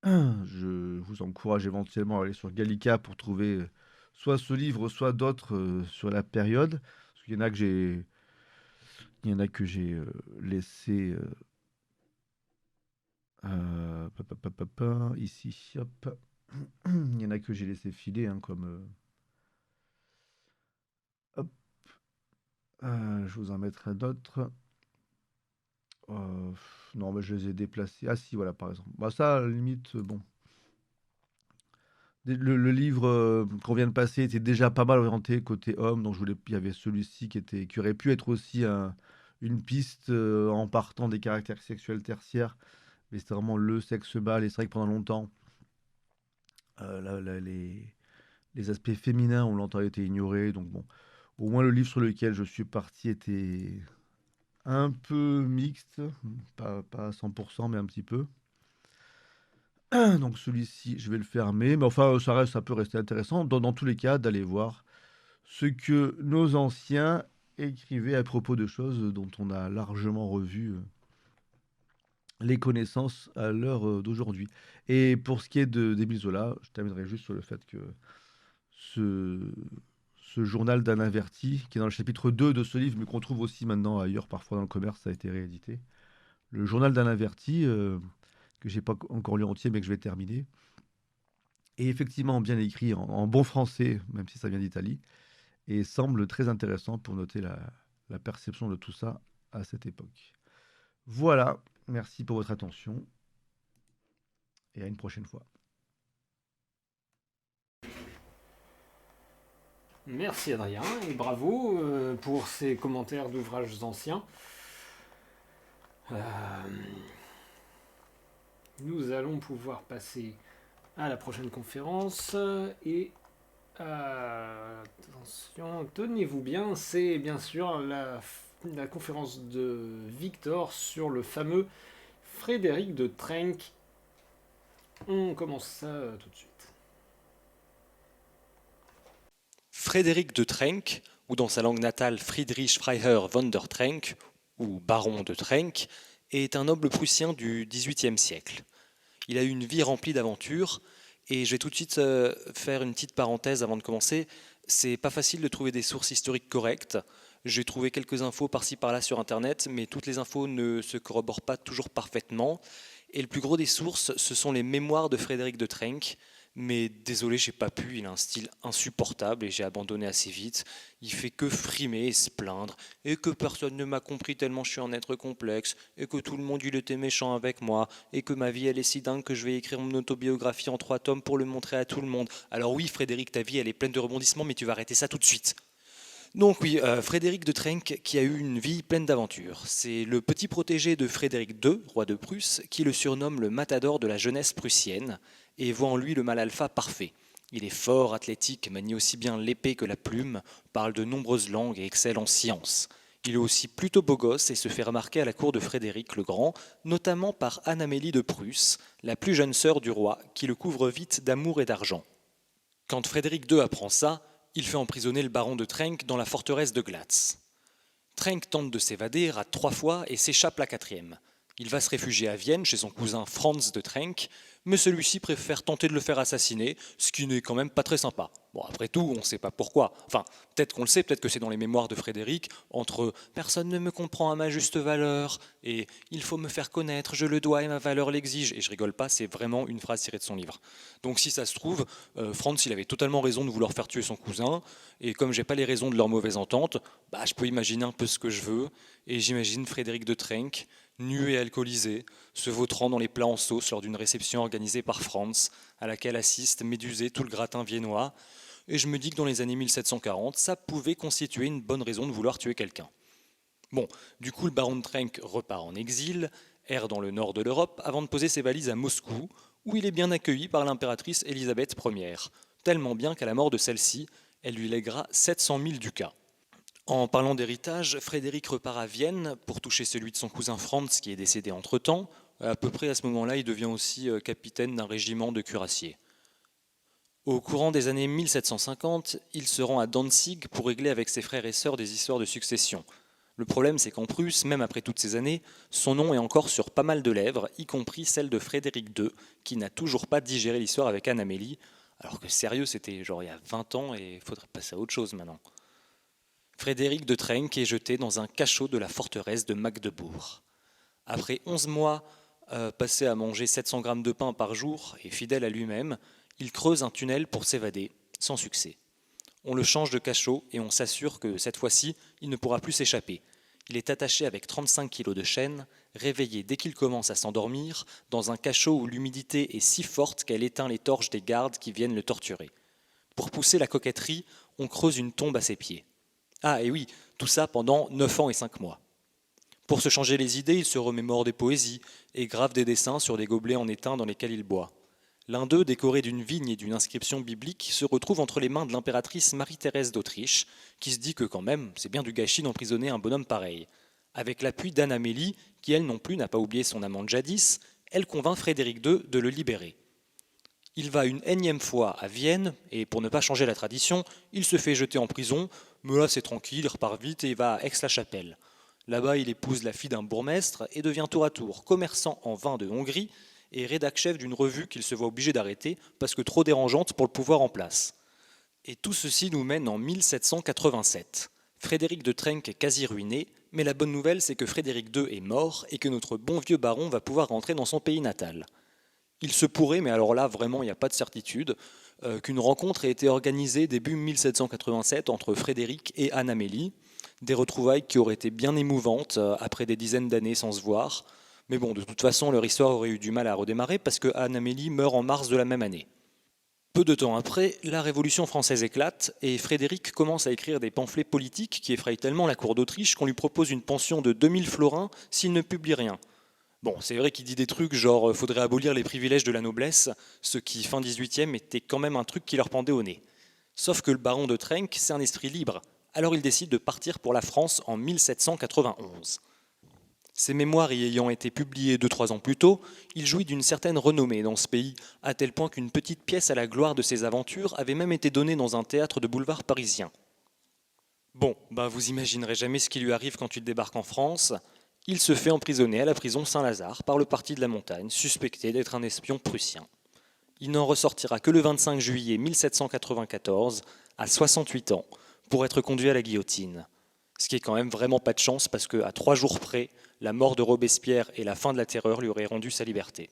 Je vous encourage éventuellement à aller sur Gallica pour trouver soit ce livre, soit d'autres sur la période. Parce qu'il y en a il y en a que j'ai laissé ici, hop. Il y en a que j'ai laissé filer, hein, comme hop. Je vous en mettrai d'autres. Non, mais je les ai déplacés. Ah si, voilà, par exemple. Bah ça, à la limite, bon. Le livre qu'on vient de passer était déjà pas mal orienté côté homme, donc il y avait celui-ci qui aurait pu être aussi une piste en partant des caractères sexuels tertiaires, mais c'était vraiment le sexe mâle, et c'est vrai que pendant longtemps, les aspects féminins ont longtemps été ignorés, donc bon, au moins le livre sur lequel je suis parti était un peu mixte, pas à 100%, mais un petit peu. Donc celui-ci, je vais le fermer, mais enfin, ça peut rester intéressant, dans tous les cas, d'aller voir ce que nos anciens écrivaient à propos de choses dont on a largement revu les connaissances à l'heure d'aujourd'hui. Et pour ce qui est d'Émile Zola, je terminerai juste sur le fait que ce, ce journal d'Anne Averti, qui est dans le chapitre 2 de ce livre, mais qu'on trouve aussi maintenant ailleurs, parfois dans le commerce, ça a été réédité. Le journal d'Anne Averti, que j'ai pas encore lu entier, mais que je vais terminer, est effectivement bien écrit en bon français, même si ça vient d'Italie, et semble très intéressant pour noter la perception de tout ça à cette époque. Voilà, merci pour votre attention, et à une prochaine fois. Merci Adrien, et bravo pour ces commentaires d'ouvrages anciens. Nous allons pouvoir passer à la prochaine conférence, et attention, tenez-vous bien, c'est bien sûr la conférence de Victor sur le fameux Frédéric de Trenck. On commence ça tout de suite. Frédéric de Trenck, ou dans sa langue natale Friedrich Freiherr von der Trenck, ou baron de Trenck, est un noble prussien du XVIIIe siècle. Il a eu une vie remplie d'aventures, et je vais tout de suite faire une petite parenthèse avant de commencer. C'est pas facile de trouver des sources historiques correctes. J'ai trouvé quelques infos par-ci par-là sur Internet, mais toutes les infos ne se corroborent pas toujours parfaitement. Et le plus gros des sources, ce sont les mémoires de Frédéric de Trenck. Mais désolé, j'ai pas pu, il a un style insupportable et j'ai abandonné assez vite. Il fait que frimer et se plaindre, et que personne ne m'a compris tellement je suis un être complexe, et que tout le monde il était méchant avec moi, et que ma vie elle est si dingue que je vais écrire mon autobiographie en 3 tomes pour le montrer à tout le monde. Alors oui Frédéric, ta vie elle est pleine de rebondissements, mais tu vas arrêter ça tout de suite. Donc oui, Frédéric de Trenck qui a eu une vie pleine d'aventures. C'est le petit protégé de Frédéric II, roi de Prusse, qui le surnomme le matador de la jeunesse prussienne, et voit en lui le mâle alpha parfait. Il est fort, athlétique, manie aussi bien l'épée que la plume, parle de nombreuses langues et excelle en sciences. Il est aussi plutôt beau gosse et se fait remarquer à la cour de Frédéric le Grand, notamment par Anne-Amélie de Prusse, la plus jeune sœur du roi, qui le couvre vite d'amour et d'argent. Quand Frédéric II apprend ça, il fait emprisonner le baron de Trenck dans la forteresse de Glatz. Trenck tente de s'évader, rate 3 fois et s'échappe la 4e. Il va se réfugier à Vienne chez son cousin Franz de Trenck, mais celui-ci préfère tenter de le faire assassiner, ce qui n'est quand même pas très sympa. Bon, après tout, on ne sait pas pourquoi. Enfin, peut-être qu'on le sait, peut-être que c'est dans les mémoires de Frédéric, entre « personne ne me comprend à ma juste valeur » et « il faut me faire connaître, je le dois et ma valeur l'exige ». Et je rigole pas, c'est vraiment une phrase tirée de son livre. Donc si ça se trouve, Franz, il avait totalement raison de vouloir faire tuer son cousin, et comme j'ai pas les raisons de leur mauvaise entente, bah, je peux imaginer un peu ce que je veux, et j'imagine Frédéric de Trenck, nu et alcoolisé, se vautrant dans les plats en sauce lors d'une réception organisée par Franz, à laquelle assiste médusé tout le gratin viennois, et je me dis que dans les années 1740, ça pouvait constituer une bonne raison de vouloir tuer quelqu'un. Bon, du coup le baron de Trenck repart en exil, erre dans le nord de l'Europe, avant de poser ses valises à Moscou, où il est bien accueilli par l'impératrice Élisabeth Ier, tellement bien qu'à la mort de celle-ci, elle lui lèguera 700 000 ducats. En parlant d'héritage, Frédéric repart à Vienne pour toucher celui de son cousin Franz qui est décédé entre-temps. À peu près à ce moment-là, il devient aussi capitaine d'un régiment de cuirassiers. Au courant des années 1750, il se rend à Danzig pour régler avec ses frères et sœurs des histoires de succession. Le problème, c'est qu'en Prusse, même après toutes ces années, son nom est encore sur pas mal de lèvres, y compris celle de Frédéric II, qui n'a toujours pas digéré l'histoire avec Anne-Amélie, alors que sérieux, c'était genre il y a 20 ans et il faudrait passer à autre chose maintenant. Frédéric de Trenck est jeté dans un cachot de la forteresse de Magdebourg. Après 11 mois passés à manger 700 grammes de pain par jour et fidèle à lui-même, il creuse un tunnel pour s'évader, sans succès. On le change de cachot et on s'assure que cette fois-ci, il ne pourra plus s'échapper. Il est attaché avec 35 kilos de chaîne, réveillé dès qu'il commence à s'endormir, dans un cachot où l'humidité est si forte qu'elle éteint les torches des gardes qui viennent le torturer. Pour pousser la coquetterie, on creuse une tombe à ses pieds. Ah et oui, tout ça pendant 9 ans et 5 mois. Pour se changer les idées, il se remémore des poésies et grave des dessins sur des gobelets en étain dans lesquels il boit. L'un d'eux, décoré d'une vigne et d'une inscription biblique, se retrouve entre les mains de l'impératrice Marie-Thérèse d'Autriche, qui se dit que quand même, c'est bien du gâchis d'emprisonner un bonhomme pareil. Avec l'appui d'Anne-Amélie, qui elle non plus n'a pas oublié son amant de jadis, elle convainc Frédéric II de le libérer. Il va une énième fois à Vienne, et pour ne pas changer la tradition, il se fait jeter en prison, mais là c'est tranquille, il repart vite et il va à Aix-la-Chapelle. Là-bas, il épouse la fille d'un bourgmestre et devient tour à tour commerçant en vin de Hongrie et rédac-chef d'une revue qu'il se voit obligé d'arrêter parce que trop dérangeante pour le pouvoir en place. Et tout ceci nous mène en 1787. Frédéric de Trenck est quasi ruiné, mais la bonne nouvelle c'est que Frédéric II est mort et que notre bon vieux baron va pouvoir rentrer dans son pays natal. Il se pourrait, mais alors là vraiment il n'y a pas de certitude, qu'une rencontre ait été organisée début 1787 entre Frédéric et Anne-Amélie, des retrouvailles qui auraient été bien émouvantes après des dizaines d'années sans se voir. Mais bon, de toute façon, leur histoire aurait eu du mal à redémarrer parce que Anne-Amélie meurt en mars de la même année. Peu de temps après, la Révolution française éclate et Frédéric commence à écrire des pamphlets politiques qui effrayent tellement la cour d'Autriche qu'on lui propose une pension de 2000 florins s'il ne publie rien. Bon, c'est vrai qu'il dit des trucs genre « faudrait abolir les privilèges de la noblesse », ce qui, fin 18e, était quand même un truc qui leur pendait au nez. Sauf que le baron de Trenck, c'est un esprit libre. Alors il décide de partir pour la France en 1791. Ses mémoires y ayant été publiées 2-3 ans plus tôt, il jouit d'une certaine renommée dans ce pays, à tel point qu'une petite pièce à la gloire de ses aventures avait même été donnée dans un théâtre de boulevard parisien. Bon, vous imaginerez jamais ce qui lui arrive quand il débarque en France. Il se fait emprisonner à la prison Saint-Lazare par le parti de la Montagne, suspecté d'être un espion prussien. Il n'en ressortira que le 25 juillet 1794, à 68 ans, pour être conduit à la guillotine. Ce qui est quand même vraiment pas de chance parce qu'à 3 jours près, la mort de Robespierre et la fin de la terreur lui auraient rendu sa liberté.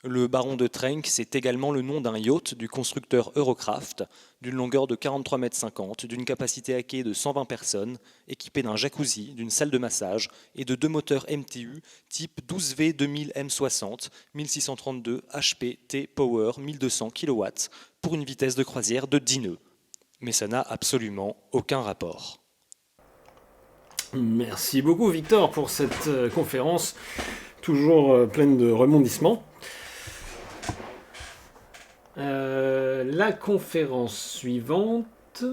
Le baron de Trenck, c'est également le nom d'un yacht du constructeur Eurocraft, d'une longueur de 43,50 m, d'une capacité à quai de 120 personnes, équipé d'un jacuzzi, d'une salle de massage et de 2 moteurs MTU type 12V 2000 M60, 1632 HP T-Power 1200 kW pour une vitesse de croisière de 10 nœuds. Mais ça n'a absolument aucun rapport. Merci beaucoup Victor pour cette conférence toujours pleine de rebondissements. La conférence suivante...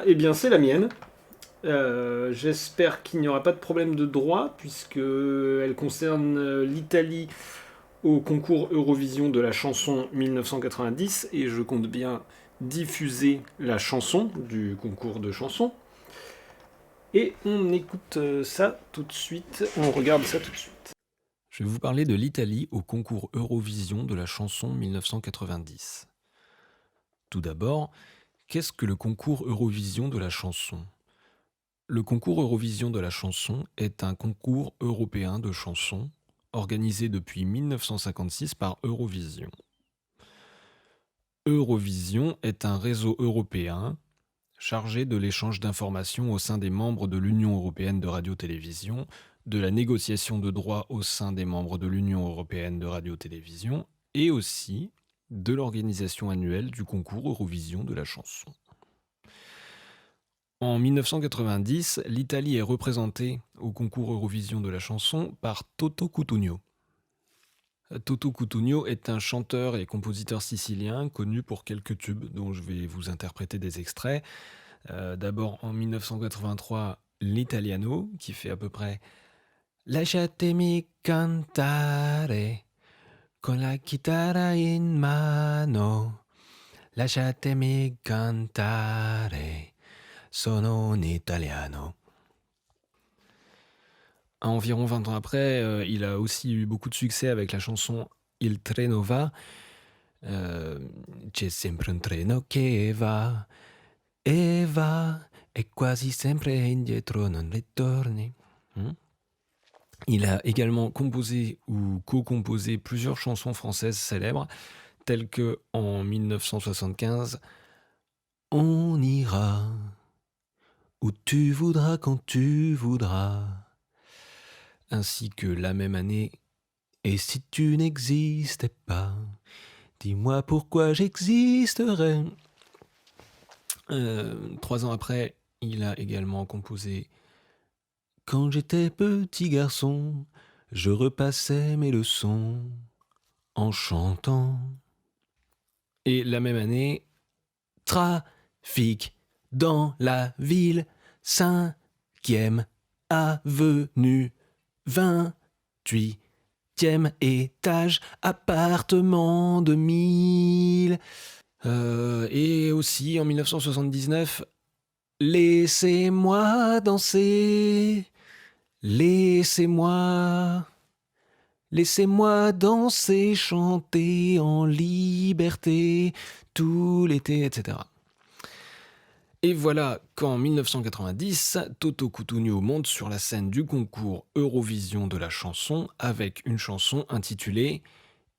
eh bien c'est la mienne. J'espère qu'il n'y aura pas de problème de droit puisqu'elle concerne l'Italie au concours Eurovision de la chanson 1990 et je compte bien diffuser la chanson du concours de chansons. Et on écoute ça tout de suite, on regarde ça tout de suite. Je vais vous parler de l'Italie au concours Eurovision de la chanson 1990. Tout d'abord, qu'est-ce que le concours Eurovision de la chanson ? Le concours Eurovision de la chanson est un concours européen de chansons organisé depuis 1956 par Eurovision. Eurovision est un réseau européen chargé de l'échange d'informations au sein des membres de l'Union européenne de radio-télévision, de la négociation de droits au sein des membres de l'Union européenne de radio-télévision et aussi de l'organisation annuelle du concours Eurovision de la chanson. En 1990, l'Italie est représentée au concours Eurovision de la chanson par Toto Cutugno. Toto Cutugno est un chanteur et compositeur sicilien connu pour quelques tubes dont je vais vous interpréter des extraits. D'abord en 1983, l'Italiano, qui fait à peu près « Lasciatemi cantare con la chitarra in mano, lasciatemi cantare, sono un italiano ». Environ 20 ans après, il a aussi eu beaucoup de succès avec la chanson Il treno va. C'è sempre un treno che va, e quasi sempre indietro non ritorni. Il a également composé ou co-composé plusieurs chansons françaises célèbres, telles que en 1975, On ira où tu voudras quand tu voudras. Ainsi que la même année, et si tu n'existais pas, dis-moi pourquoi j'existerais. 3 ans après, il a également composé « Quand j'étais petit garçon, je repassais mes leçons en chantant ». Et la même année, « Trafic dans la ville, 5e avenue, 28e étage, appartement de 1000. » Et aussi en 1979, « Laissez-moi danser, laissez-moi danser, chanter en liberté, tout l'été, etc. » Et voilà qu'en 1990, Toto Cutugno monte sur la scène du concours Eurovision de la chanson avec une chanson intitulée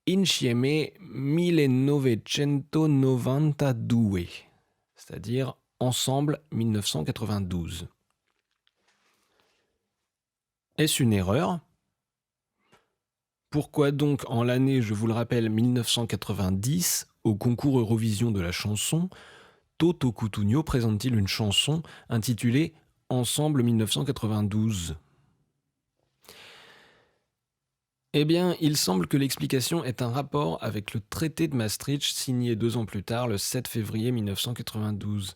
Insieme 1992, c'est-à-dire Ensemble 1992. Est-ce une erreur ? Pourquoi donc en l'année, je vous le rappelle, 1990, au concours Eurovision de la chanson, Toto Cutugno présente-t-il une chanson intitulée Ensemble 1992 ? Eh bien, il semble que l'explication ait un rapport avec le traité de Maastricht signé 2 ans plus tard, le 7 février 1992.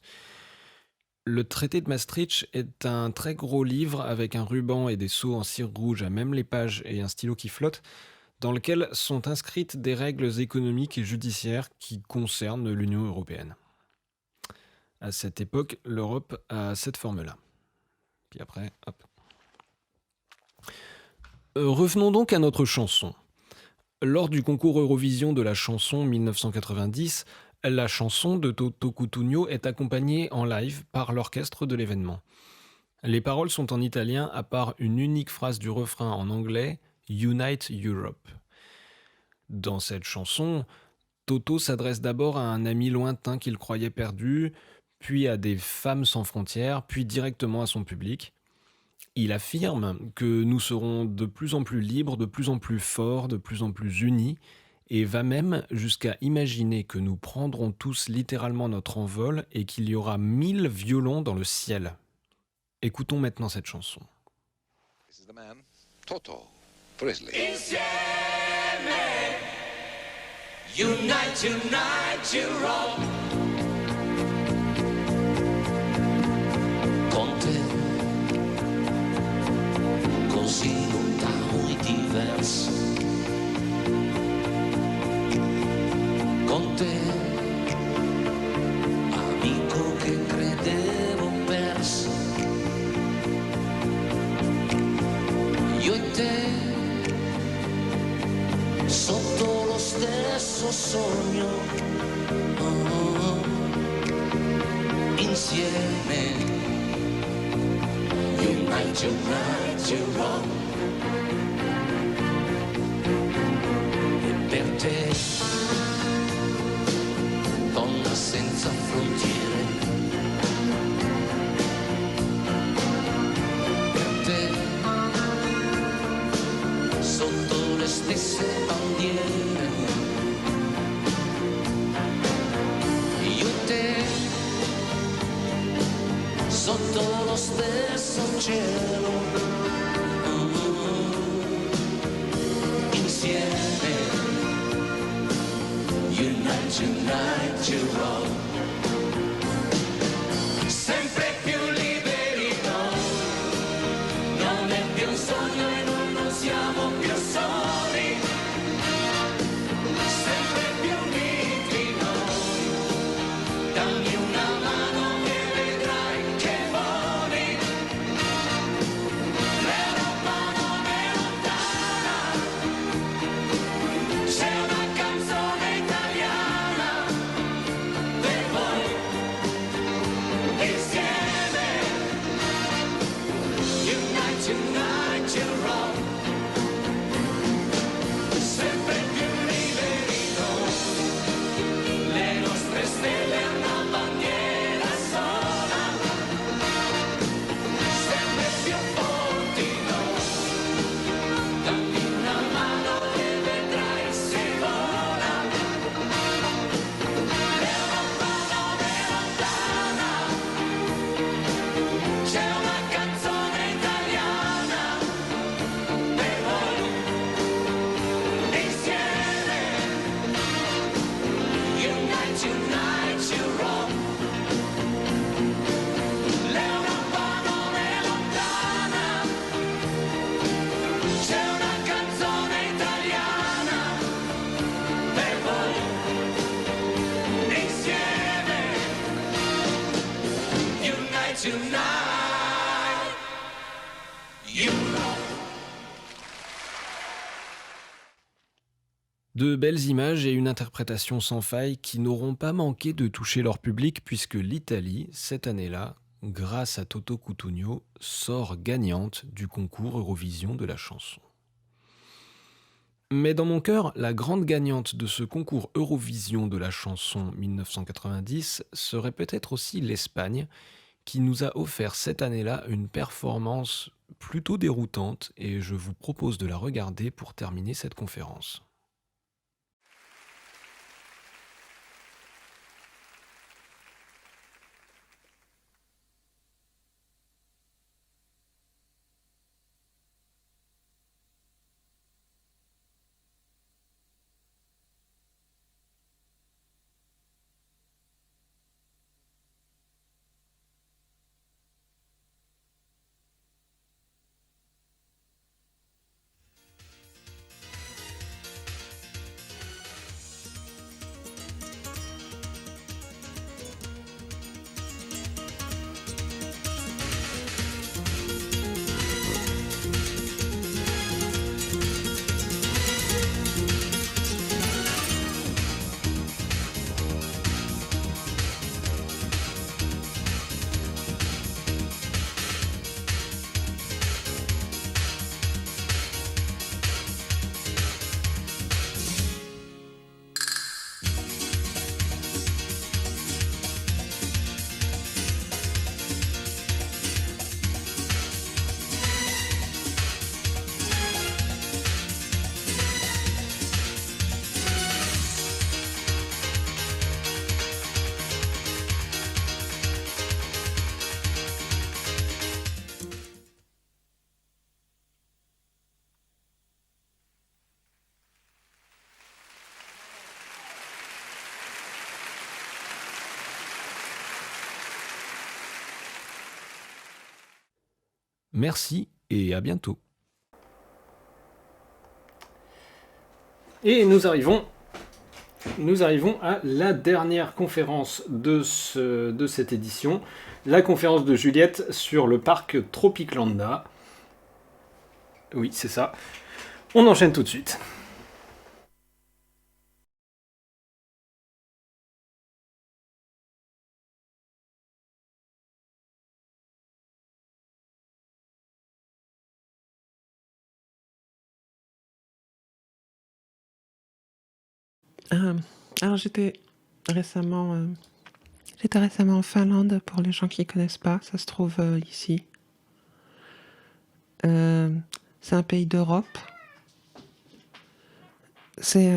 Le traité de Maastricht est un très gros livre avec un ruban et des sceaux en cire rouge à même les pages et un stylo qui flotte, dans lequel sont inscrites des règles économiques et judiciaires qui concernent l'Union européenne. À cette époque, l'Europe a cette forme-là. Puis après, hop. Revenons donc à notre chanson. Lors du concours Eurovision de la chanson 1990, la chanson de Toto Cutugno est accompagnée en live par l'orchestre de l'événement. Les paroles sont en italien à part une unique phrase du refrain en anglais « Unite Europe ». Dans cette chanson, Toto s'adresse d'abord à un ami lointain qu'il croyait perdu, puis à des femmes sans frontières, puis directement à son public. Il affirme que nous serons de plus en plus libres, de plus en plus forts, de plus en plus unis, et va même jusqu'à imaginer que nous prendrons tous littéralement notre envol et qu'il y aura 1000 violons dans le ciel. Écoutons maintenant cette chanson. This is the man, Toto Presley. Insieme, unite, unite Europe. Con te, così lontano e diverso. Con te, amico che credevo perso. Io e te, sotto lo stesso sogno, insieme, unite, unite Europe. E per te, donna senza frontiere, per te, sotto le stesse bandiere, io e te, sotto lo stesso cielo, insieme, unite, unite Europe. Sempre più liberi noi, non è più un sogno e non siamo più soli. Sempre più uniti noi, dammi una mano e vedrai che voli. L'Europa non è lontana, c'è una canzone italiana, night tonight. You know. De belles images et une interprétation sans faille qui n'auront pas manqué de toucher leur public puisque l'Italie, cette année-là, grâce à Toto Cutugno, sort gagnante du concours Eurovision de la chanson. Mais dans mon cœur, la grande gagnante de ce concours Eurovision de la chanson 1990 serait peut-être aussi l'Espagne, qui nous a offert cette année-là une performance plutôt déroutante et je vous propose de la regarder pour terminer cette conférence. Merci et à bientôt. Et nous arrivons à la dernière conférence de cette édition, la conférence de Juliette sur le parc Tropiclanda. Oui, c'est ça. On enchaîne tout de suite. Alors j'étais récemment en Finlande, pour les gens qui connaissent pas, ça se trouve ici. C'est un pays d'Europe. C'est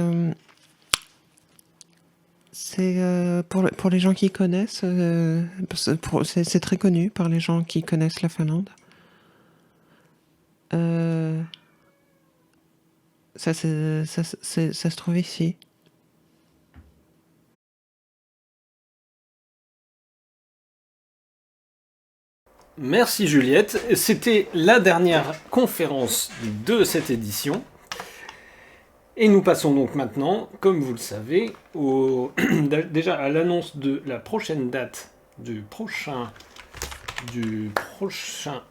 pour les gens qui connaissent, c'est très connu par les gens qui connaissent la Finlande. Ça se trouve ici. Merci Juliette. C'était la dernière conférence de cette édition. Et nous passons donc maintenant, comme vous le savez, déjà à l'annonce de la prochaine date du prochain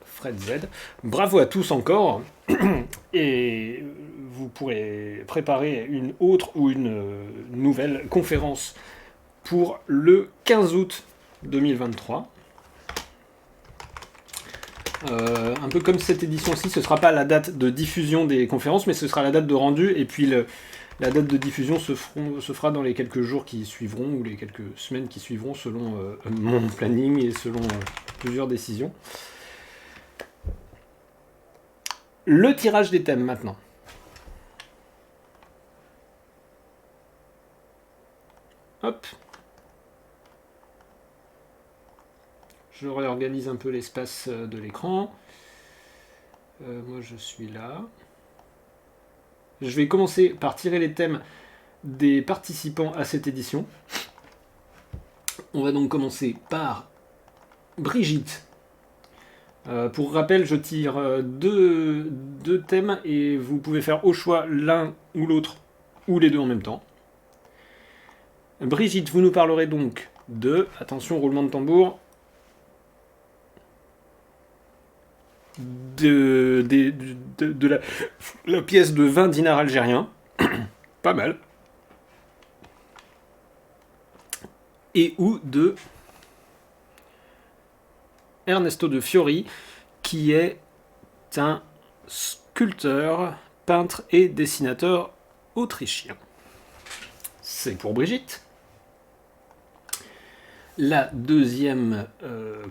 Fred Z. Bravo à tous encore. Et vous pourrez préparer une autre ou une nouvelle conférence pour le 15 août 2023. Un peu comme cette édition-ci, ce ne sera pas la date de diffusion des conférences, mais ce sera la date de rendu, et puis la date de diffusion se fera dans les quelques jours qui suivront, ou les quelques semaines qui suivront, selon mon planning et selon plusieurs décisions. Le tirage des thèmes, maintenant. Hop. Je réorganise un peu l'espace de l'écran. Moi, je suis là. Je vais commencer par tirer les thèmes des participants à cette édition. On va donc commencer par Brigitte. Pour rappel, je tire deux thèmes et vous pouvez faire au choix l'un ou l'autre, ou les deux en même temps. Brigitte, vous nous parlerez donc de, attention, roulement de tambour, de la pièce de 20 dinars algériens. Pas mal. Et ou de Ernesto de Fiori, qui est un sculpteur, peintre et dessinateur autrichien. C'est pour Brigitte. La deuxième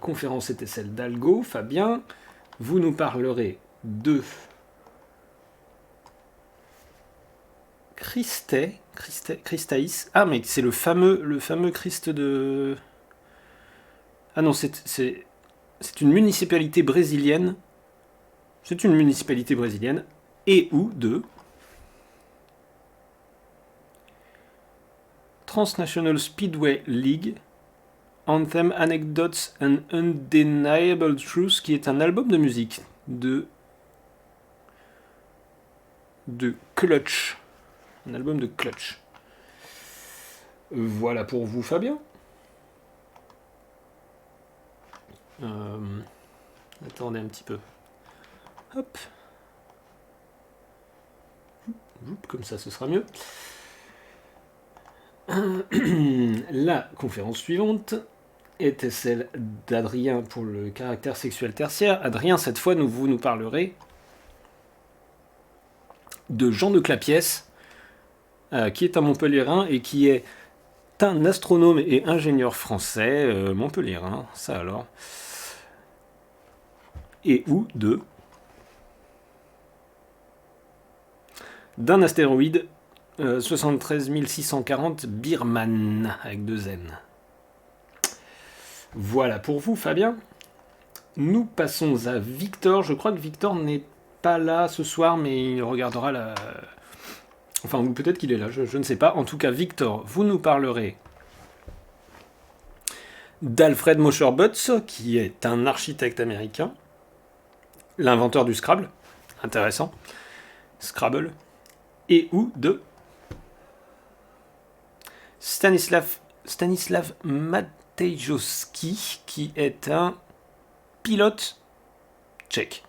conférence était celle d'Algo. Fabien, vous nous parlerez de Christaïs. Ah, mais c'est le fameux Christ de... Ah non, c'est une municipalité brésilienne. C'est une municipalité brésilienne. Et ou de Transnational Speedway League, Anthem, Anecdotes and Undeniable Truths, qui est un album de musique de Clutch. Un album de Clutch. Voilà pour vous, Fabien. Attendez un petit peu. Hop. Comme ça, ce sera mieux. La conférence suivante était celle d'Adrien pour le caractère sexuel tertiaire. Adrien, cette fois, vous nous parlerez de Jean de Clapiès, qui est un Montpelliérain et qui est un astronome et ingénieur français Montpelliérain, ça alors. Et ou d'un astéroïde 73 640 Birman, avec 2 N. Voilà pour vous, Fabien. Nous passons à Victor. Je crois que Victor n'est pas là ce soir, mais il regardera la... Enfin, ou peut-être qu'il est là, je ne sais pas. En tout cas, Victor, vous nous parlerez d'Alfred Moscherbutz, qui est un architecte américain, l'inventeur du Scrabble. Intéressant. Scrabble. Et ou de Stanislav Matejowski, qui est un pilote tchèque.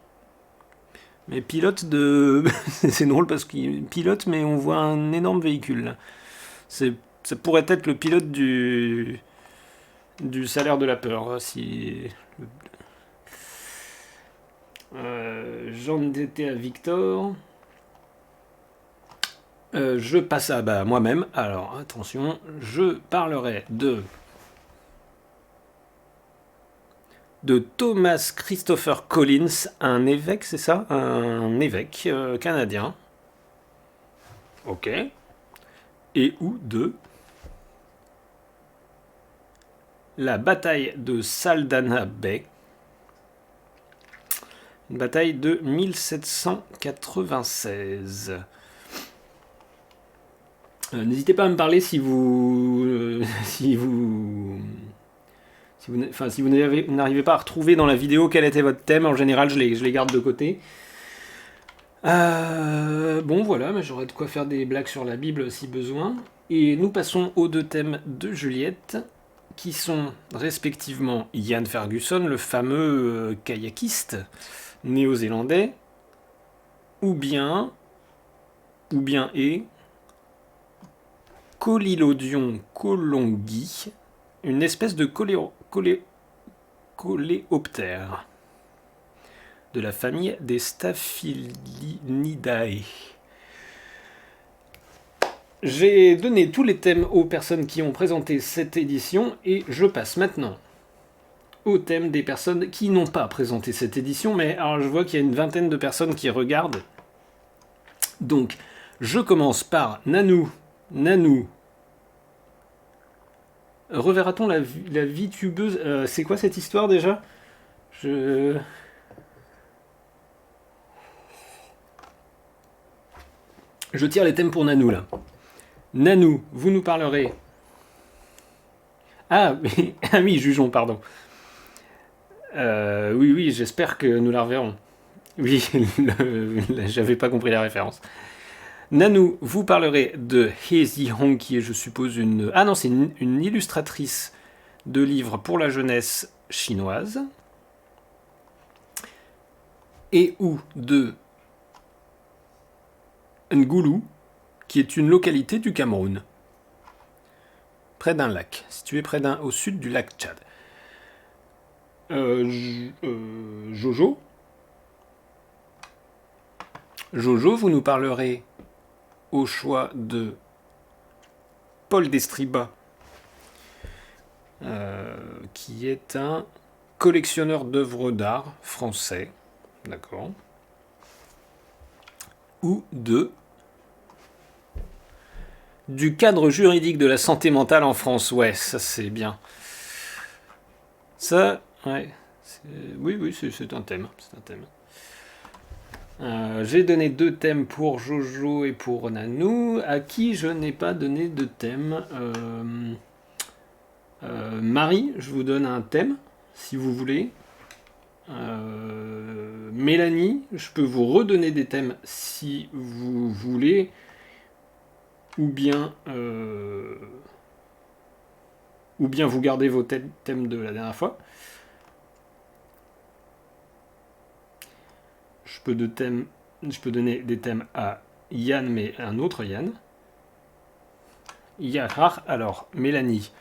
Mais pilote de... C'est drôle parce qu'il pilote, mais on voit un énorme véhicule. Là. Ça pourrait être le pilote du salaire de la peur. Si... J'en étais à Victor... je passe à moi-même. Alors, attention, je parlerai de Thomas Christopher Collins, un évêque, c'est ça? Un évêque canadien. Ok. Et ou de la bataille de Saldanha Bay. Une bataille de 1796. N'hésitez pas à me parler si vous n'arrivez pas à retrouver dans la vidéo quel était votre thème. En général, je les garde de côté. Bon, voilà, mais j'aurais de quoi faire des blagues sur la Bible si besoin. Et nous passons aux 2 thèmes de Juliette, qui sont respectivement Ian Ferguson, le fameux kayakiste néo-zélandais, ou bien Colilodion colonghi, une espèce de coléoptère de la famille des Staphylinidae. J'ai donné tous les thèmes aux personnes qui ont présenté cette édition et je passe maintenant au thème des personnes qui n'ont pas présenté cette édition, mais alors je vois qu'il y a une vingtaine de personnes qui regardent. Donc, je commence par Nanou. Reverra-t-on la VTubeuse c'est quoi cette histoire déjà? Je tire les thèmes pour Nanou là. Nanou, vous nous parlerez. Ah oui, jugeons, pardon. Oui, j'espère que nous la reverrons. Oui, j'avais pas compris la référence. Nanou, vous parlerez de He Zihong, qui est, je suppose, une... Ah non, c'est une illustratrice de livres pour la jeunesse chinoise. et ou de Ngoulou, qui est une localité du Cameroun, près d'un lac, situé au sud du lac Tchad. Jojo, vous nous parlerez au choix de Paul Destriba, qui est un collectionneur d'œuvres d'art français, d'accord, ou du cadre juridique de la santé mentale en France. Ouais, ça c'est bien. Ça, ouais, oui, c'est un thème. C'est un thème. J'ai donné 2 thèmes pour Jojo et pour Nanou. À qui je n'ai pas donné de thème Marie, je vous donne un thème, si vous voulez. Mélanie, je peux vous redonner des thèmes si vous voulez. Ou bien vous gardez vos thèmes de la dernière fois. Je peux donner des thèmes à Yann, mais un autre Yann. Yahar, alors, Mélanie,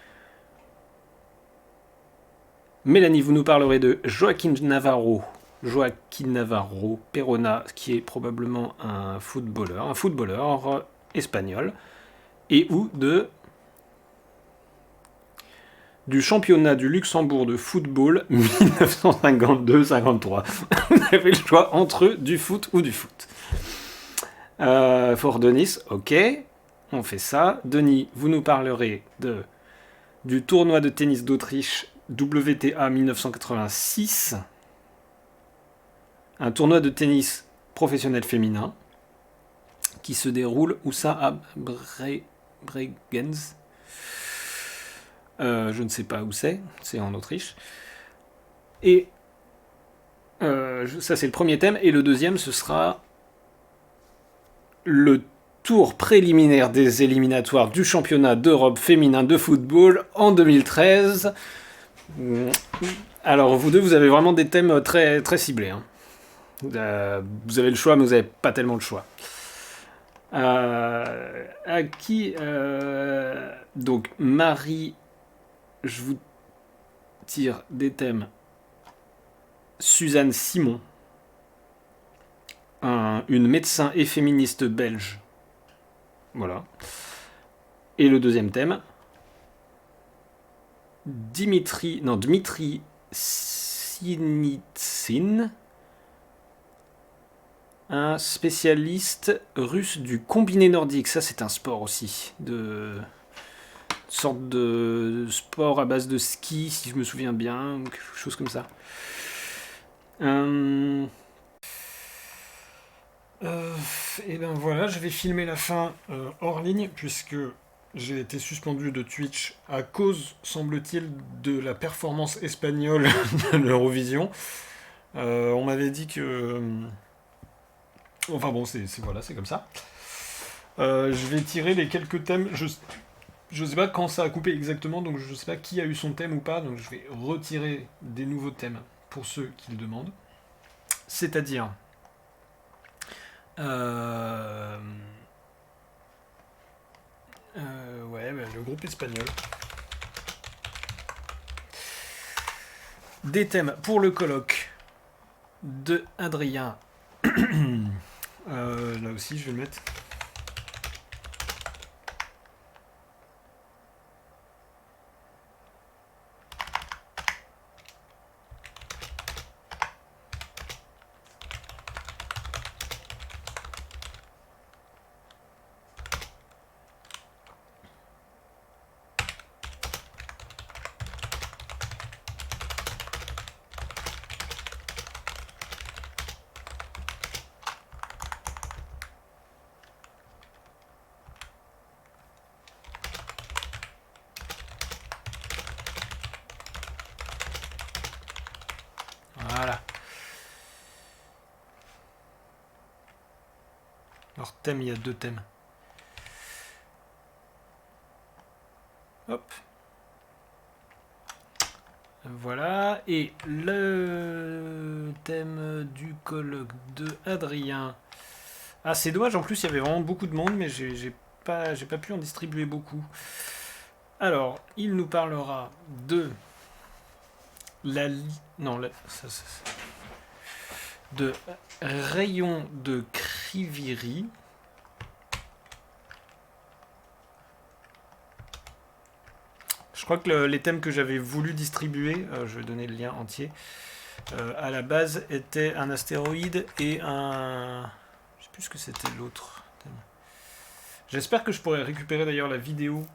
vous nous parlerez de Joaquín Navarro Perona, qui est probablement un footballeur espagnol, et ou du championnat du Luxembourg de football 1952-53. Vous avez le choix entre du foot ou du foot. Fort Denis, ok, on fait ça. Denis, vous nous parlerez du tournoi de tennis d'Autriche WTA 1986, un tournoi de tennis professionnel féminin qui se déroule où ça à Bregenz. Je ne sais pas où c'est en Autriche. Et ça c'est le premier thème, et le deuxième ce sera le tour préliminaire des éliminatoires du championnat d'Europe féminin de football en 2013. Alors vous deux, vous avez vraiment des thèmes très, très ciblés, hein. Vous avez le choix, mais vous n'avez pas tellement le choix. À qui donc Marie, je vous tire des thèmes. Suzanne Simon, une médecin et féministe belge. Voilà. Et le deuxième thème, Dmitri Sinitsyn, un spécialiste russe du combiné nordique. Ça, c'est un sport aussi, une sorte de sport à base de ski, si je me souviens bien, ou quelque chose comme ça. Et ben voilà, je vais filmer la fin hors ligne, puisque j'ai été suspendu de Twitch à cause, semble-t-il, de la performance espagnole de l'Eurovision. On m'avait dit que... Enfin bon, c'est comme ça. Je vais tirer les quelques thèmes. Je sais pas quand ça a coupé exactement, donc je sais pas qui a eu son thème ou pas, donc je vais retirer des nouveaux thèmes pour ceux qui le demandent. C'est-à-dire... le groupe espagnol. Des thèmes pour le colloque de Adrien. Là aussi, je vais le mettre. Voilà. Alors thème, il y a 2 thèmes. Hop. Voilà. Et le thème du colloque de Adrien. Ah, c'est dommage, en plus il y avait vraiment beaucoup de monde, mais j'ai pas pu en distribuer beaucoup. Alors, il nous parlera de de rayon de Kriviri. Je crois que les thèmes que j'avais voulu distribuer, je vais donner le lien entier, à la base étaient un astéroïde et un... Je sais plus ce que c'était l'autre thème. J'espère que je pourrai récupérer d'ailleurs la vidéo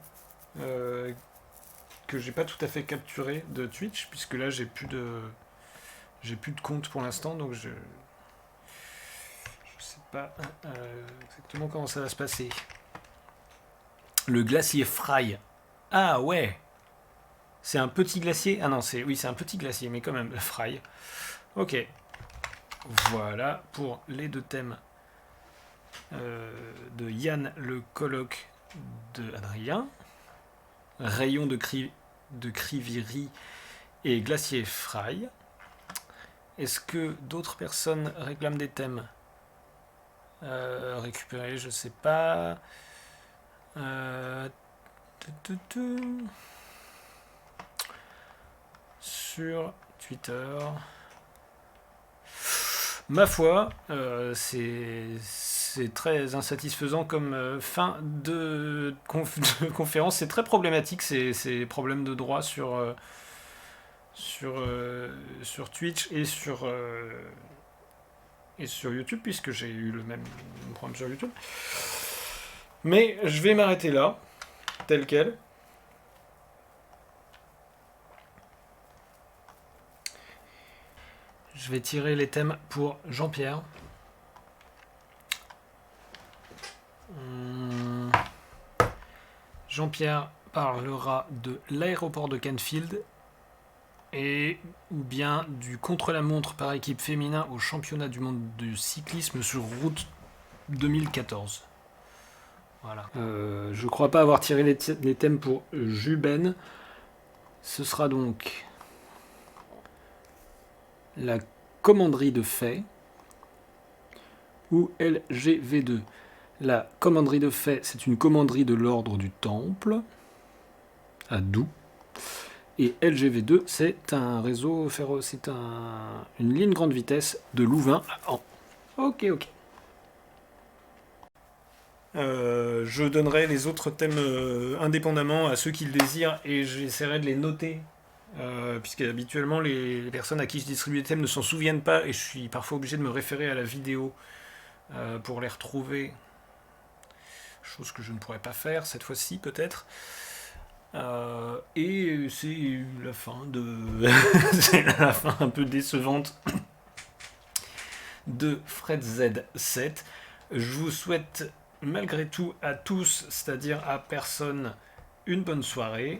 que j'ai pas tout à fait capturée de Twitch, puisque là j'ai plus de compte pour l'instant, donc je sais pas exactement comment ça va se passer. Le glacier Fry. Ah ouais! C'est un petit glacier? Ah non, c'est un petit glacier, mais quand même, Fry. Ok. Voilà pour les deux thèmes de Yann, le colloque de Adrien. Rayon de Kriviri et glacier Fry. Est-ce que d'autres personnes réclament des thèmes récupérés? Je sais pas. Sur Twitter. Ma foi, c'est très insatisfaisant comme fin de conférence. C'est très problématique, ces problèmes de droit sur Twitch et sur YouTube, puisque j'ai eu le même problème sur YouTube. Mais je vais m'arrêter là, tel quel. Je vais tirer les thèmes pour Jean-Pierre. Jean-Pierre parlera de l'aéroport de Canfield et ou bien du contre-la-montre par équipe féminin au championnat du monde de cyclisme sur route 2014. Voilà. Je crois pas avoir tiré les thèmes pour Juben. Ce sera donc la commanderie de fait ou LGV2. La commanderie de fait, c'est une commanderie de l'ordre du Temple à Doux. Et LGV2, c'est un réseau ferro, c'est une ligne grande vitesse de Louvain à An. Ok. Je donnerai les autres thèmes indépendamment à ceux qui le désirent et j'essaierai de les noter. Puisque habituellement les personnes à qui je distribue les thèmes ne s'en souviennent pas et je suis parfois obligé de me référer à la vidéo pour les retrouver, chose que je ne pourrais pas faire cette fois-ci peut-être. Et c'est la fin c'est la fin un peu décevante de Fred Z7. Je vous souhaite malgré tout à tous, c'est-à-dire à personne, une bonne soirée.